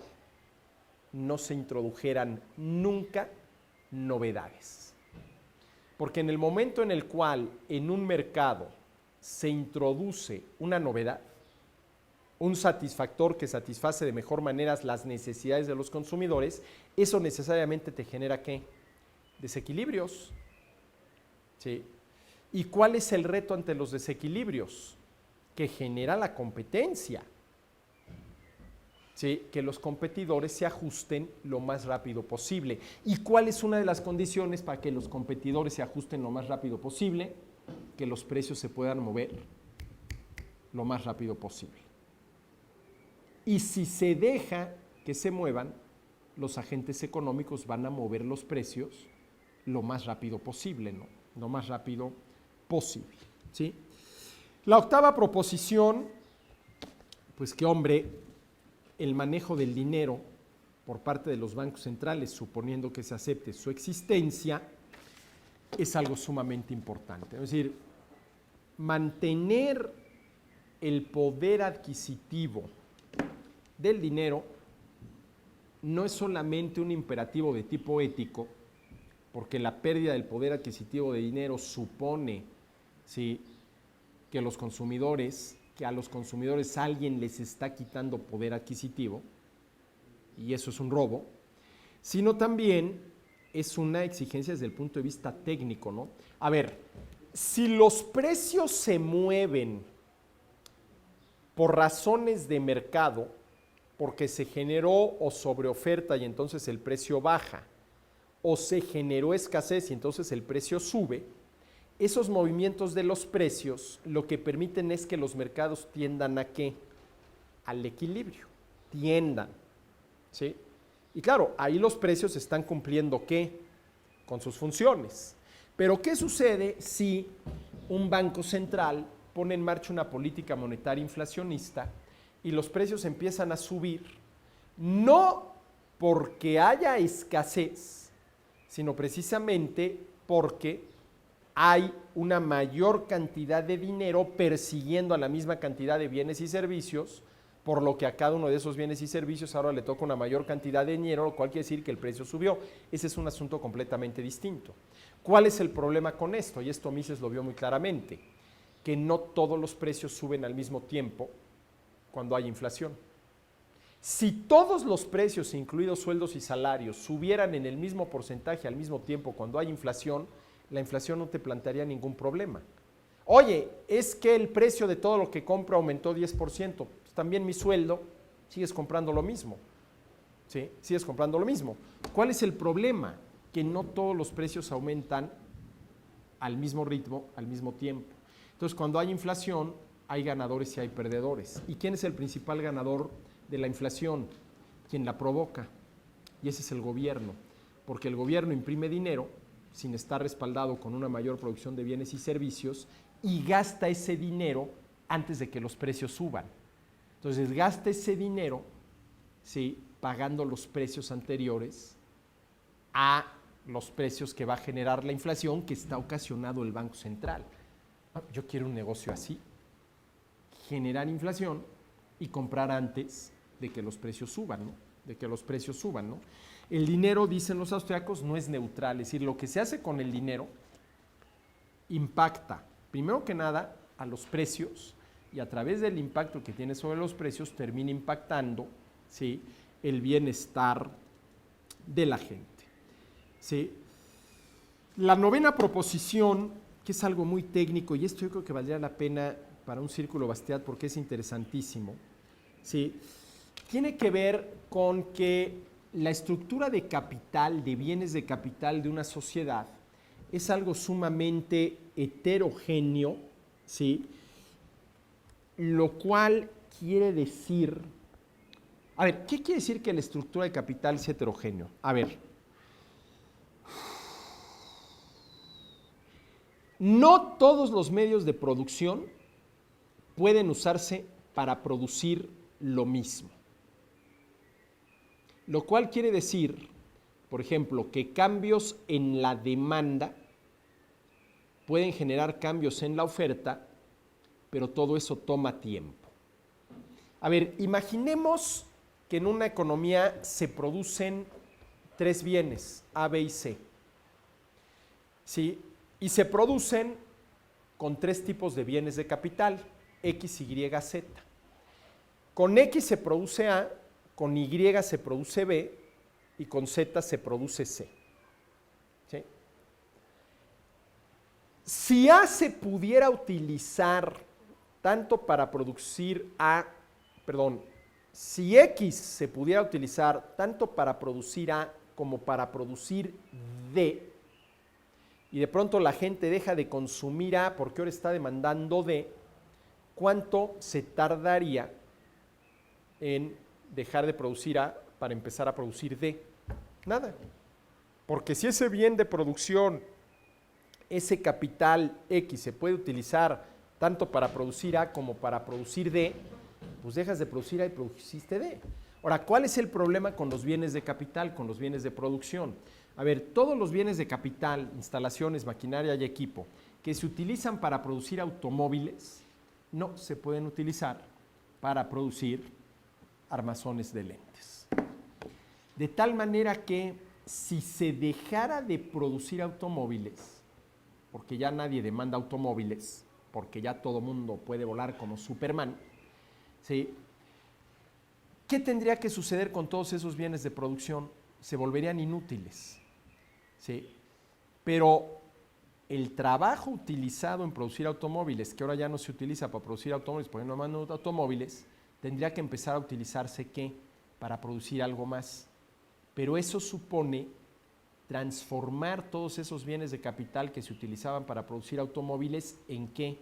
no se introdujeran nunca novedades. Porque en el momento en el cual en un mercado se introduce una novedad, un satisfactor que satisface de mejor manera las necesidades de los consumidores, eso necesariamente te genera ¿qué? Desequilibrios. ¿Sí? ¿Y cuál es el reto ante los desequilibrios? Que genera la competencia. ¿Sí? Que los competidores se ajusten lo más rápido posible. ¿Y cuál es una de las condiciones para que los competidores se ajusten lo más rápido posible? Que los precios se puedan mover lo más rápido posible. Y si se deja que se muevan, los agentes económicos van a mover los precios lo más rápido posible, ¿no? Lo más rápido posible, ¿sí? La octava proposición, pues que, hombre, el manejo del dinero por parte de los bancos centrales, suponiendo que se acepte su existencia, es algo sumamente importante. Es decir, mantener el poder adquisitivo del dinero no es solamente un imperativo de tipo ético, porque la pérdida del poder adquisitivo de dinero supone, ¿sí?, que a los consumidores alguien les está quitando poder adquisitivo, y eso es un robo, sino también es una exigencia desde el punto de vista técnico, ¿no? A ver, si los precios se mueven por razones de mercado, porque se generó o sobreoferta y entonces el precio baja, o se generó escasez y entonces el precio sube, esos movimientos de los precios lo que permiten es que los mercados tiendan ¿a qué? al equilibrio, tiendan, ¿sí? Y claro, ahí los precios están cumpliendo ¿qué? Con sus funciones. Pero ¿qué sucede si un banco central pone en marcha una política monetaria inflacionista y los precios empiezan a subir? No porque haya escasez, sino precisamente porque hay una mayor cantidad de dinero persiguiendo a la misma cantidad de bienes y servicios, por lo que a cada uno de esos bienes y servicios ahora le toca una mayor cantidad de dinero, lo cual quiere decir que el precio subió. Ese es un asunto completamente distinto. ¿Cuál es el problema con esto? Y esto Mises lo vio muy claramente, que no todos los precios suben al mismo tiempo cuando hay inflación. Si todos los precios, incluidos sueldos y salarios, subieran en el mismo porcentaje al mismo tiempo cuando hay inflación, la inflación no te plantearía ningún problema. Oye, es que el precio de todo lo que compro aumentó 10%, pues también mi sueldo, sigues comprando lo mismo. ¿Sí? Sigues comprando lo mismo. ¿Cuál es el problema? Que no todos los precios aumentan al mismo ritmo, al mismo tiempo. Entonces, cuando hay inflación, hay ganadores y hay perdedores. ¿Y quién es el principal ganador de la inflación? Quien la provoca. Y ese es el gobierno. Porque el gobierno imprime dinero sin estar respaldado con una mayor producción de bienes y servicios y gasta ese dinero antes de que los precios suban. Entonces, gasta ese dinero, ¿sí?, pagando los precios anteriores a los precios que va a generar la inflación que está ocasionado el Banco Central. Yo quiero un negocio así, generar inflación y comprar antes de que los precios suban, ¿no? De que los precios suban, ¿no? El dinero, dicen los austriacos, no es neutral, es decir, lo que se hace con el dinero impacta, primero que nada, a los precios y a través del impacto que tiene sobre los precios termina impactando, ¿sí?, el bienestar de la gente. ¿Sí? La novena proposición, que es algo muy técnico, y esto yo creo que valdría la pena para un círculo Bastiat porque es interesantísimo, ¿sí?, tiene que ver con que la estructura de capital, de bienes de capital de una sociedad, es algo sumamente heterogéneo, ¿sí?, lo cual quiere decir... A ver, ¿qué quiere decir que la estructura de capital es heterogéneo? A ver, no todos los medios de producción pueden usarse para producir lo mismo. Lo cual quiere decir, por ejemplo, que cambios en la demanda pueden generar cambios en la oferta, pero todo eso toma tiempo. A ver, imaginemos que en una economía se producen 3 bienes, A, B y C. ¿Sí? Y se producen con 3 tipos de bienes de capital, X, Y, Z. Con X se produce A, con Y se produce B y con Z se produce C. ¿Sí? Si A se pudiera utilizar tanto para producir si X se pudiera utilizar tanto para producir A como para producir D, y de pronto la gente deja de consumir A porque ahora está demandando D, ¿cuánto se tardaría en dejar de producir A para empezar a producir D? Nada. Porque si ese bien de producción, ese capital X se puede utilizar tanto para producir A como para producir D, pues dejas de producir A y produciste D. Ahora, ¿cuál es el problema con los bienes de capital, con los bienes de producción? A ver, todos los bienes de capital, instalaciones, maquinaria y equipo que se utilizan para producir automóviles, no se pueden utilizar para producir armazones de lentes. De tal manera que si se dejara de producir automóviles, porque ya nadie demanda automóviles, porque ya todo mundo puede volar como Superman, ¿sí?, ¿qué tendría que suceder con todos esos bienes de producción? Se volverían inútiles, ¿sí? Pero el trabajo utilizado en producir automóviles, que ahora ya no se utiliza para producir automóviles, porque no mandan automóviles, tendría que empezar a utilizarse, ¿qué?, para producir algo más. Pero eso supone transformar todos esos bienes de capital que se utilizaban para producir automóviles, ¿en qué?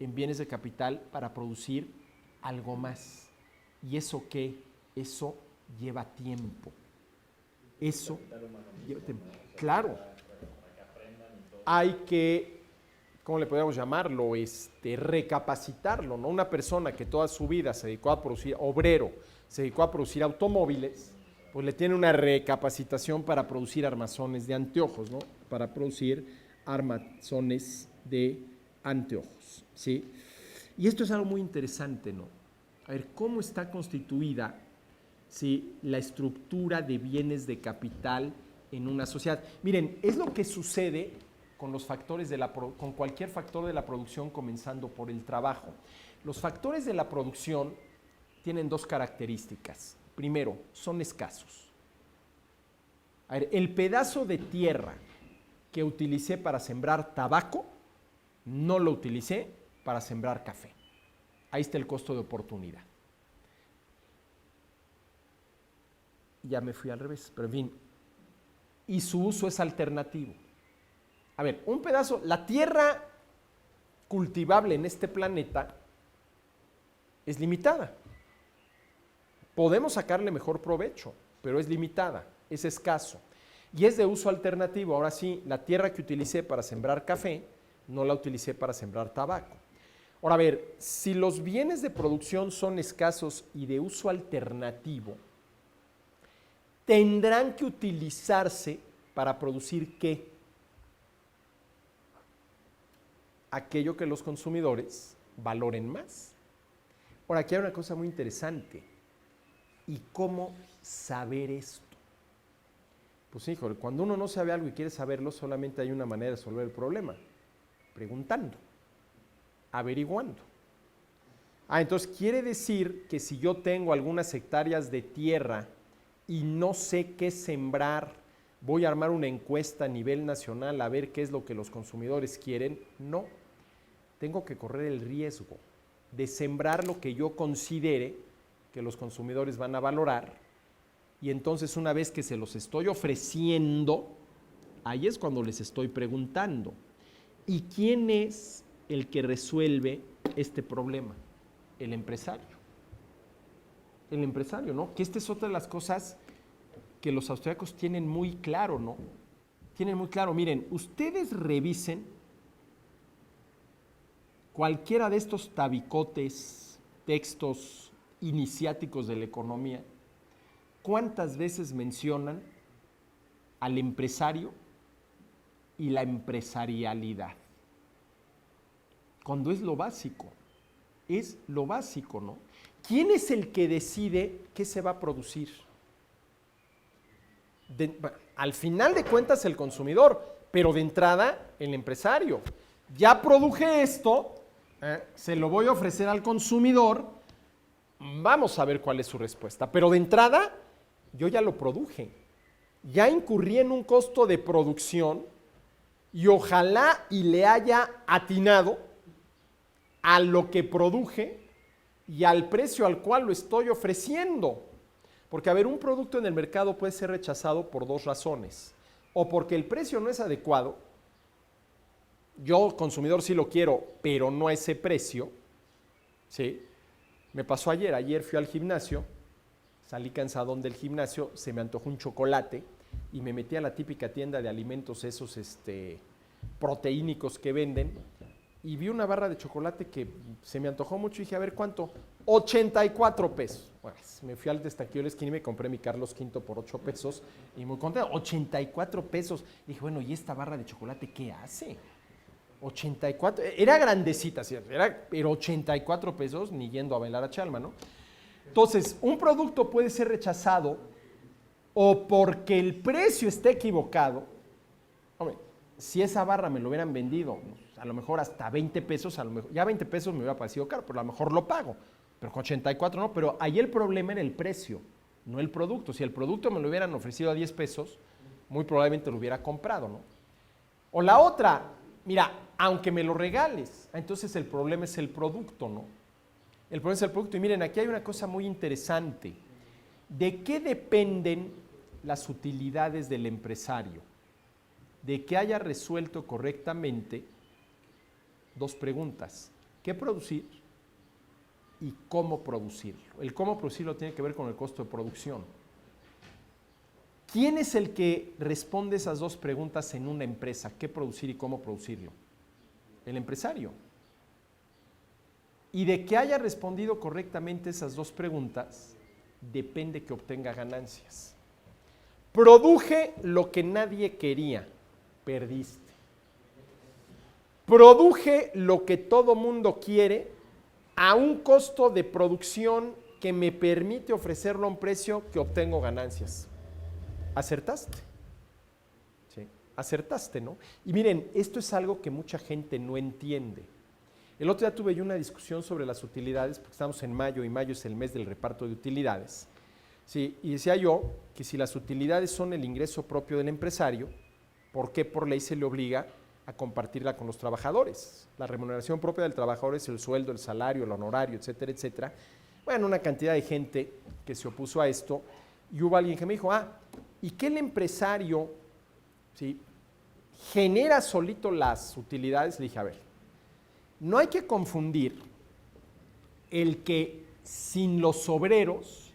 En bienes de capital para producir algo más. ¿Y eso qué? Eso lleva tiempo. Eso Capital humano lleva mismo, tiempo. ¿no? O sea, Claro, para que aprendan y todo. hay que, ¿cómo le podríamos llamarlo? Recapacitarlo, ¿no? Una persona que toda su vida se dedicó a producir, obrero, se dedicó a producir automóviles, pues le tiene una recapacitación para producir armazones de anteojos, ¿no? Para producir armazones de anteojos, ¿sí? Y esto es algo muy interesante, ¿no? A ver, ¿cómo está constituida, ¿sí?, la estructura de bienes de capital en una sociedad? Miren, es lo que sucede con los factores con cualquier factor de la producción, comenzando por el trabajo. Los factores de la producción tienen dos características. Primero, son escasos. A ver, el pedazo de tierra que utilicé para sembrar tabaco, no lo utilicé para sembrar café. Ahí está el costo de oportunidad. Ya me fui al revés, pero en fin. Y su uso es alternativo. A ver, un pedazo, la tierra cultivable en este planeta es limitada. Podemos sacarle mejor provecho, pero es limitada, es escaso. Y es de uso alternativo. Ahora sí, la tierra que utilicé para sembrar café, no la utilicé para sembrar tabaco. Ahora, a ver, si los bienes de producción son escasos y de uso alternativo, tendrán que utilizarse para producir ¿qué? Aquello que los consumidores valoren más. Ahora, aquí hay una cosa muy interesante. ¿Y cómo saber esto? Pues híjole, cuando uno no sabe algo y quiere saberlo, solamente hay una manera de resolver el problema: preguntando, averiguando. Entonces quiere decir que si yo tengo algunas hectáreas de tierra y no sé qué sembrar, voy a armar una encuesta a nivel nacional a ver qué es lo que los consumidores quieren. No, tengo que correr el riesgo de sembrar lo que yo considere que los consumidores van a valorar, y entonces una vez que se los estoy ofreciendo, ahí es cuando les estoy preguntando: ¿y quién es el que resuelve este problema? El empresario. El empresario, ¿no? Que esta es otra de las cosas que los austríacos tienen muy claro, ¿no? Tienen muy claro. Miren, ustedes revisen cualquiera de estos tabicotes, textos iniciáticos de la economía, ¿cuántas veces mencionan al empresario y la empresarialidad? Cuando es lo básico. Es lo básico, ¿no? ¿Quién es el que decide qué se va a producir? Al final de cuentas el consumidor, pero de entrada el empresario. Ya produje esto, se lo voy a ofrecer al consumidor, vamos a ver cuál es su respuesta. Pero de entrada yo ya lo produje, ya incurrí en un costo de producción y ojalá y le haya atinado a lo que produje y al precio al cual lo estoy ofreciendo. Porque, a ver, un producto en el mercado puede ser rechazado por dos razones: o porque el precio no es adecuado, yo consumidor sí lo quiero, pero no a ese precio, ¿sí? Me pasó ayer fui al gimnasio, salí cansadón del gimnasio, se me antojó un chocolate y me metí a la típica tienda de alimentos esos proteínicos que venden, y vi una barra de chocolate que se me antojó mucho y dije, a ver, ¿cuánto? 84 pesos. Bueno, me fui al destaquillo de la esquina y me compré mi Carlos V por 8 pesos y muy contento. 84 pesos. Y dije, bueno, ¿y esta barra de chocolate qué hace? 84, era grandecita, ¿cierto? Pero 84 pesos, ni yendo a bailar a Chalma, ¿no? Entonces, un producto puede ser rechazado o porque el precio está equivocado. Hombre, si esa barra me lo hubieran vendido, a lo mejor hasta 20 pesos, a lo mejor, ya 20 pesos me hubiera parecido caro, pero a lo mejor lo pago. Pero con 84 no, pero ahí el problema era el precio, no el producto. Si el producto me lo hubieran ofrecido a 10 pesos, muy probablemente lo hubiera comprado, ¿no? O la otra, mira, aunque me lo regales, entonces el problema es el producto, ¿no? El problema es el producto. Y miren, aquí hay una cosa muy interesante. ¿De qué dependen las utilidades del empresario? De que haya resuelto correctamente dos preguntas: ¿qué producir y cómo producirlo. El cómo producirlo tiene que ver con el costo de producción. ¿Quién es el que responde esas dos preguntas en una empresa? ¿Qué producir y cómo producirlo? El empresario. Y de que haya respondido correctamente esas dos preguntas, depende que obtenga ganancias. Produje lo que nadie quería, perdiste. Produje lo que todo mundo quiere a un costo de producción que me permite ofrecerlo a un precio que obtengo ganancias. ¿Acertaste? Sí, acertaste, ¿no? Y miren, esto es algo que mucha gente no entiende. El otro día tuve yo una discusión sobre las utilidades, porque estamos en mayo y mayo es el mes del reparto de utilidades. Sí, y decía yo que si las utilidades son el ingreso propio del empresario, ¿por qué por ley se le obliga a compartirla con los trabajadores? La remuneración propia del trabajador es el sueldo, el salario, el honorario, etcétera, etcétera. Bueno, una cantidad de gente que se opuso a esto y hubo alguien que me dijo, ¿y qué el empresario genera solito las utilidades? Le dije, a ver, no hay que confundir el que sin los obreros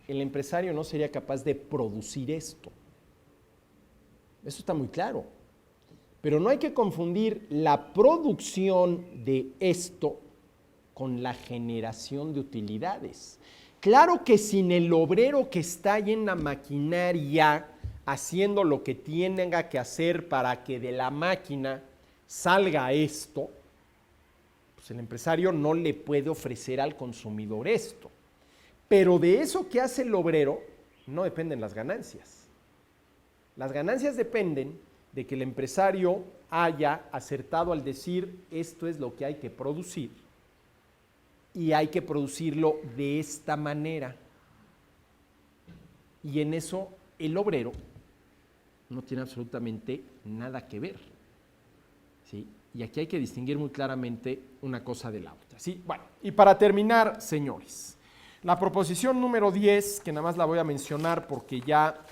el empresario no sería capaz de producir esto. Eso está muy claro. Pero no hay que confundir la producción de esto con la generación de utilidades. Claro que sin el obrero que está ahí en la maquinaria haciendo lo que tenga que hacer para que de la máquina salga esto, pues el empresario no le puede ofrecer al consumidor esto. Pero de eso que hace el obrero no dependen las ganancias. Las ganancias dependen de que el empresario haya acertado al decir esto es lo que hay que producir y hay que producirlo de esta manera. Y en eso el obrero no tiene absolutamente nada que ver. ¿Sí? Y aquí hay que distinguir muy claramente una cosa de la otra. ¿Sí? Bueno, y para terminar, señores, la proposición número 10, que nada más la voy a mencionar porque nada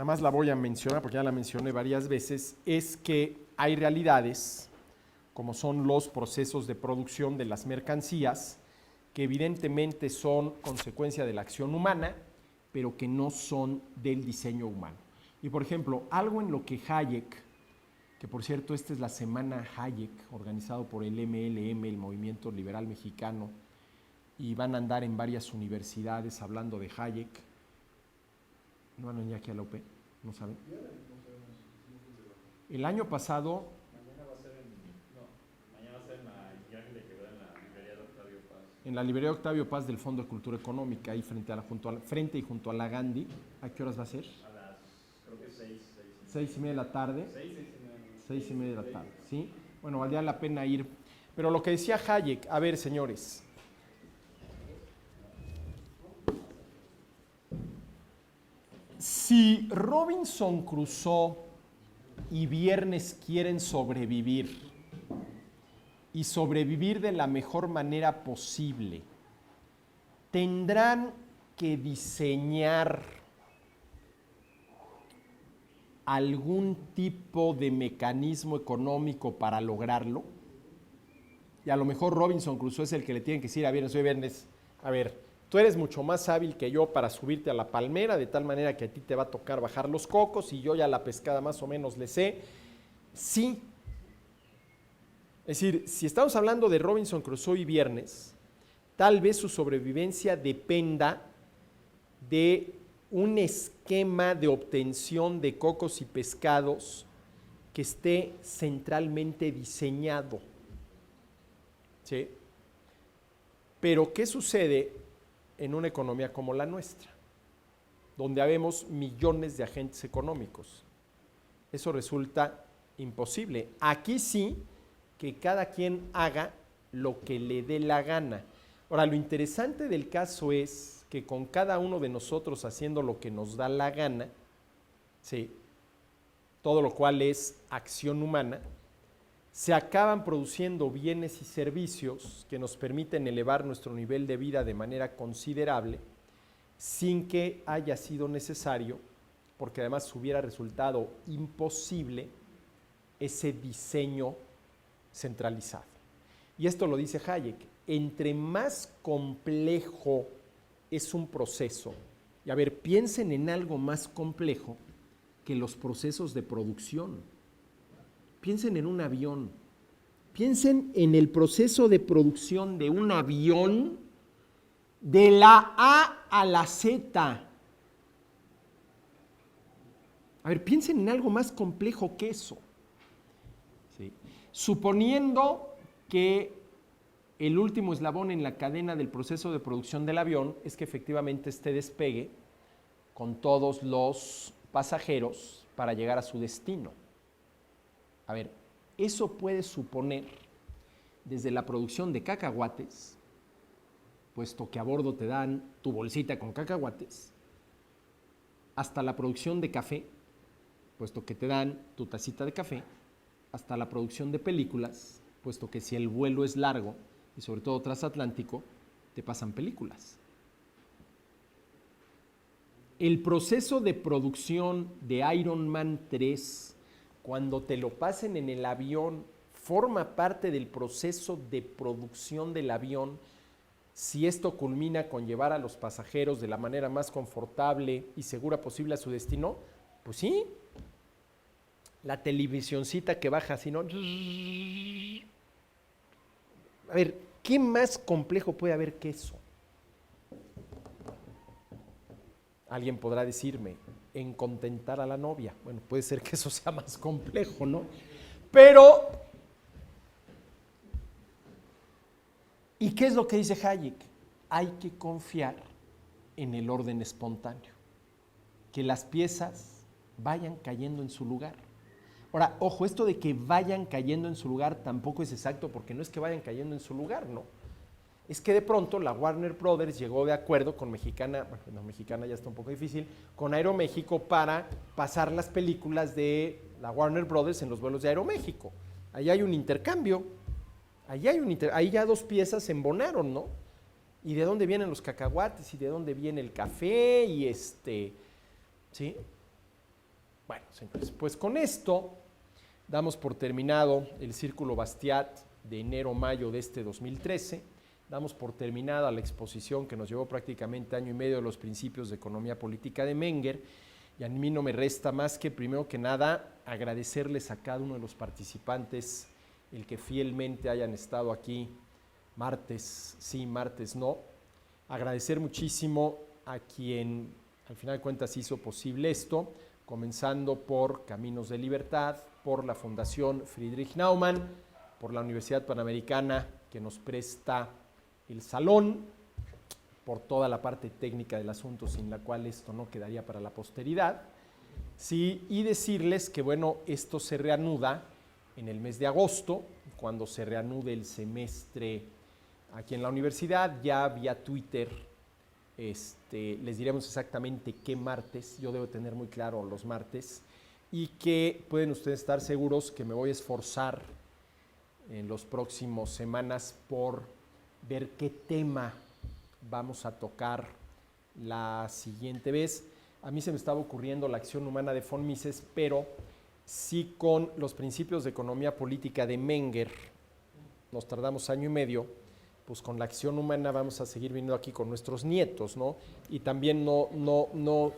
más la voy a mencionar porque ya la mencioné varias veces, es que hay realidades, como son los procesos de producción de las mercancías, que evidentemente son consecuencia de la acción humana, pero que no son del diseño humano. Y por ejemplo, algo en lo que Hayek, que por cierto esta es la semana Hayek, organizado por el MLM, el Movimiento Liberal Mexicano, y van a andar en varias universidades hablando de Hayek. ¿No van a venir aquí a la UP? ¿No saben? El año pasado... Mañana va a ser en la Iñaki que quedó en la librería de Octavio Paz. En la librería Octavio Paz del Fondo de Cultura Económica, ahí frente y junto a la Gandhi. ¿A qué horas va a ser? A las, creo que 6:30 de la tarde. 6:30 de la tarde, ¿sí? Bueno, valdría la pena ir. Pero lo que decía Hayek, a ver, señores, si Robinson Crusoe y Viernes quieren sobrevivir y sobrevivir de la mejor manera posible, tendrán que diseñar algún tipo de mecanismo económico para lograrlo. Y a lo mejor Robinson Crusoe es el que le tiene que decir a Viernes, a ver, tú eres mucho más hábil que yo para subirte a la palmera, de tal manera que a ti te va a tocar bajar los cocos y yo ya la pescada más o menos le sé. Sí. Es decir, si estamos hablando de Robinson Crusoe y Viernes, tal vez su sobrevivencia dependa de un esquema de obtención de cocos y pescados que esté centralmente diseñado. ¿Sí? Pero, ¿qué sucede en una economía como la nuestra? Donde habemos millones de agentes económicos. Eso resulta imposible. Aquí sí, que cada quien haga lo que le dé la gana. Ahora, lo interesante del caso es que con cada uno de nosotros haciendo lo que nos da la gana, ¿sí? Todo lo cual es acción humana, se acaban produciendo bienes y servicios que nos permiten elevar nuestro nivel de vida de manera considerable sin que haya sido necesario, porque además hubiera resultado imposible ese diseño centralizado. Y esto lo dice Hayek, entre más complejo es un proceso, y a ver, piensen en algo más complejo que los procesos de producción. Piensen en un avión. Piensen en el proceso de producción de un avión de la A a la Z. A ver, piensen en algo más complejo que eso. ¿Sí? Suponiendo que el último eslabón en la cadena del proceso de producción del avión es que efectivamente este despegue con todos los pasajeros para llegar a su destino. A ver, eso puede suponer desde la producción de cacahuates, puesto que a bordo te dan tu bolsita con cacahuates, hasta la producción de café, puesto que te dan tu tacita de café, hasta la producción de películas, puesto que si el vuelo es largo, y sobre todo transatlántico, te pasan películas. El proceso de producción de Iron Man 3, cuando te lo pasen en el avión, forma parte del proceso de producción del avión. Si esto culmina con llevar a los pasajeros de la manera más confortable y segura posible a su destino, pues sí. La televisioncita que baja así, ¿no? A ver, ¿qué más complejo puede haber que eso? Alguien podrá decirme, en contentar a la novia. Bueno, puede ser que eso sea más complejo, ¿no? Pero, ¿y qué es lo que dice Hayek? Hay que confiar en el orden espontáneo, que las piezas vayan cayendo en su lugar. Ahora, ojo, esto de que vayan cayendo en su lugar tampoco es exacto, porque no es que vayan cayendo en su lugar, ¿no? Es que de pronto la Warner Brothers llegó de acuerdo con Mexicana, bueno, no, Mexicana ya está un poco difícil, con Aeroméxico para pasar las películas de la Warner Brothers en los vuelos de Aeroméxico. Ahí hay un intercambio, ahí ya dos piezas se embonaron, ¿no? ¿Y de dónde vienen los cacahuates? ¿Y de dónde viene el café? Y ¿sí? Bueno, señores, pues con esto damos por terminado el Círculo Bastiat de enero-mayo de este 2013. Damos por terminada la exposición que nos llevó prácticamente año y medio de los principios de economía política de Menger. Y a mí no me resta más que, primero que nada, agradecerles a cada uno de los participantes el que fielmente hayan estado aquí martes sí, martes no. Agradecer muchísimo a quien al final de cuentas hizo posible esto, comenzando por Caminos de Libertad, por la Fundación Friedrich Naumann, por la Universidad Panamericana que nos presta el salón, por toda la parte técnica del asunto sin la cual esto no quedaría para la posteridad. Sí, y decirles que bueno, esto se reanuda en el mes de agosto, cuando se reanude el semestre aquí en la universidad, ya vía Twitter. Les diremos exactamente qué martes, yo debo tener muy claro los martes, y que pueden ustedes estar seguros que me voy a esforzar en las próximas semanas por ver qué tema vamos a tocar la siguiente vez. A mí se me estaba ocurriendo la acción humana de von Mises, pero sí con los principios de economía política de Menger, nos tardamos año y medio, pues con la acción humana vamos a seguir viniendo aquí con nuestros nietos, ¿no? Y también no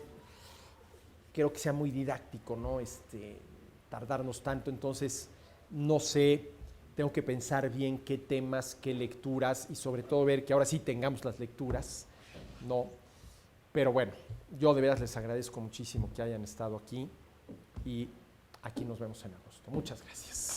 creo que sea muy didáctico, ¿no? Tardarnos tanto, entonces no sé, tengo que pensar bien qué temas, qué lecturas y sobre todo ver que ahora sí tengamos las lecturas, ¿no? Pero bueno, yo de veras les agradezco muchísimo que hayan estado aquí y aquí nos vemos en agosto. Muchas gracias.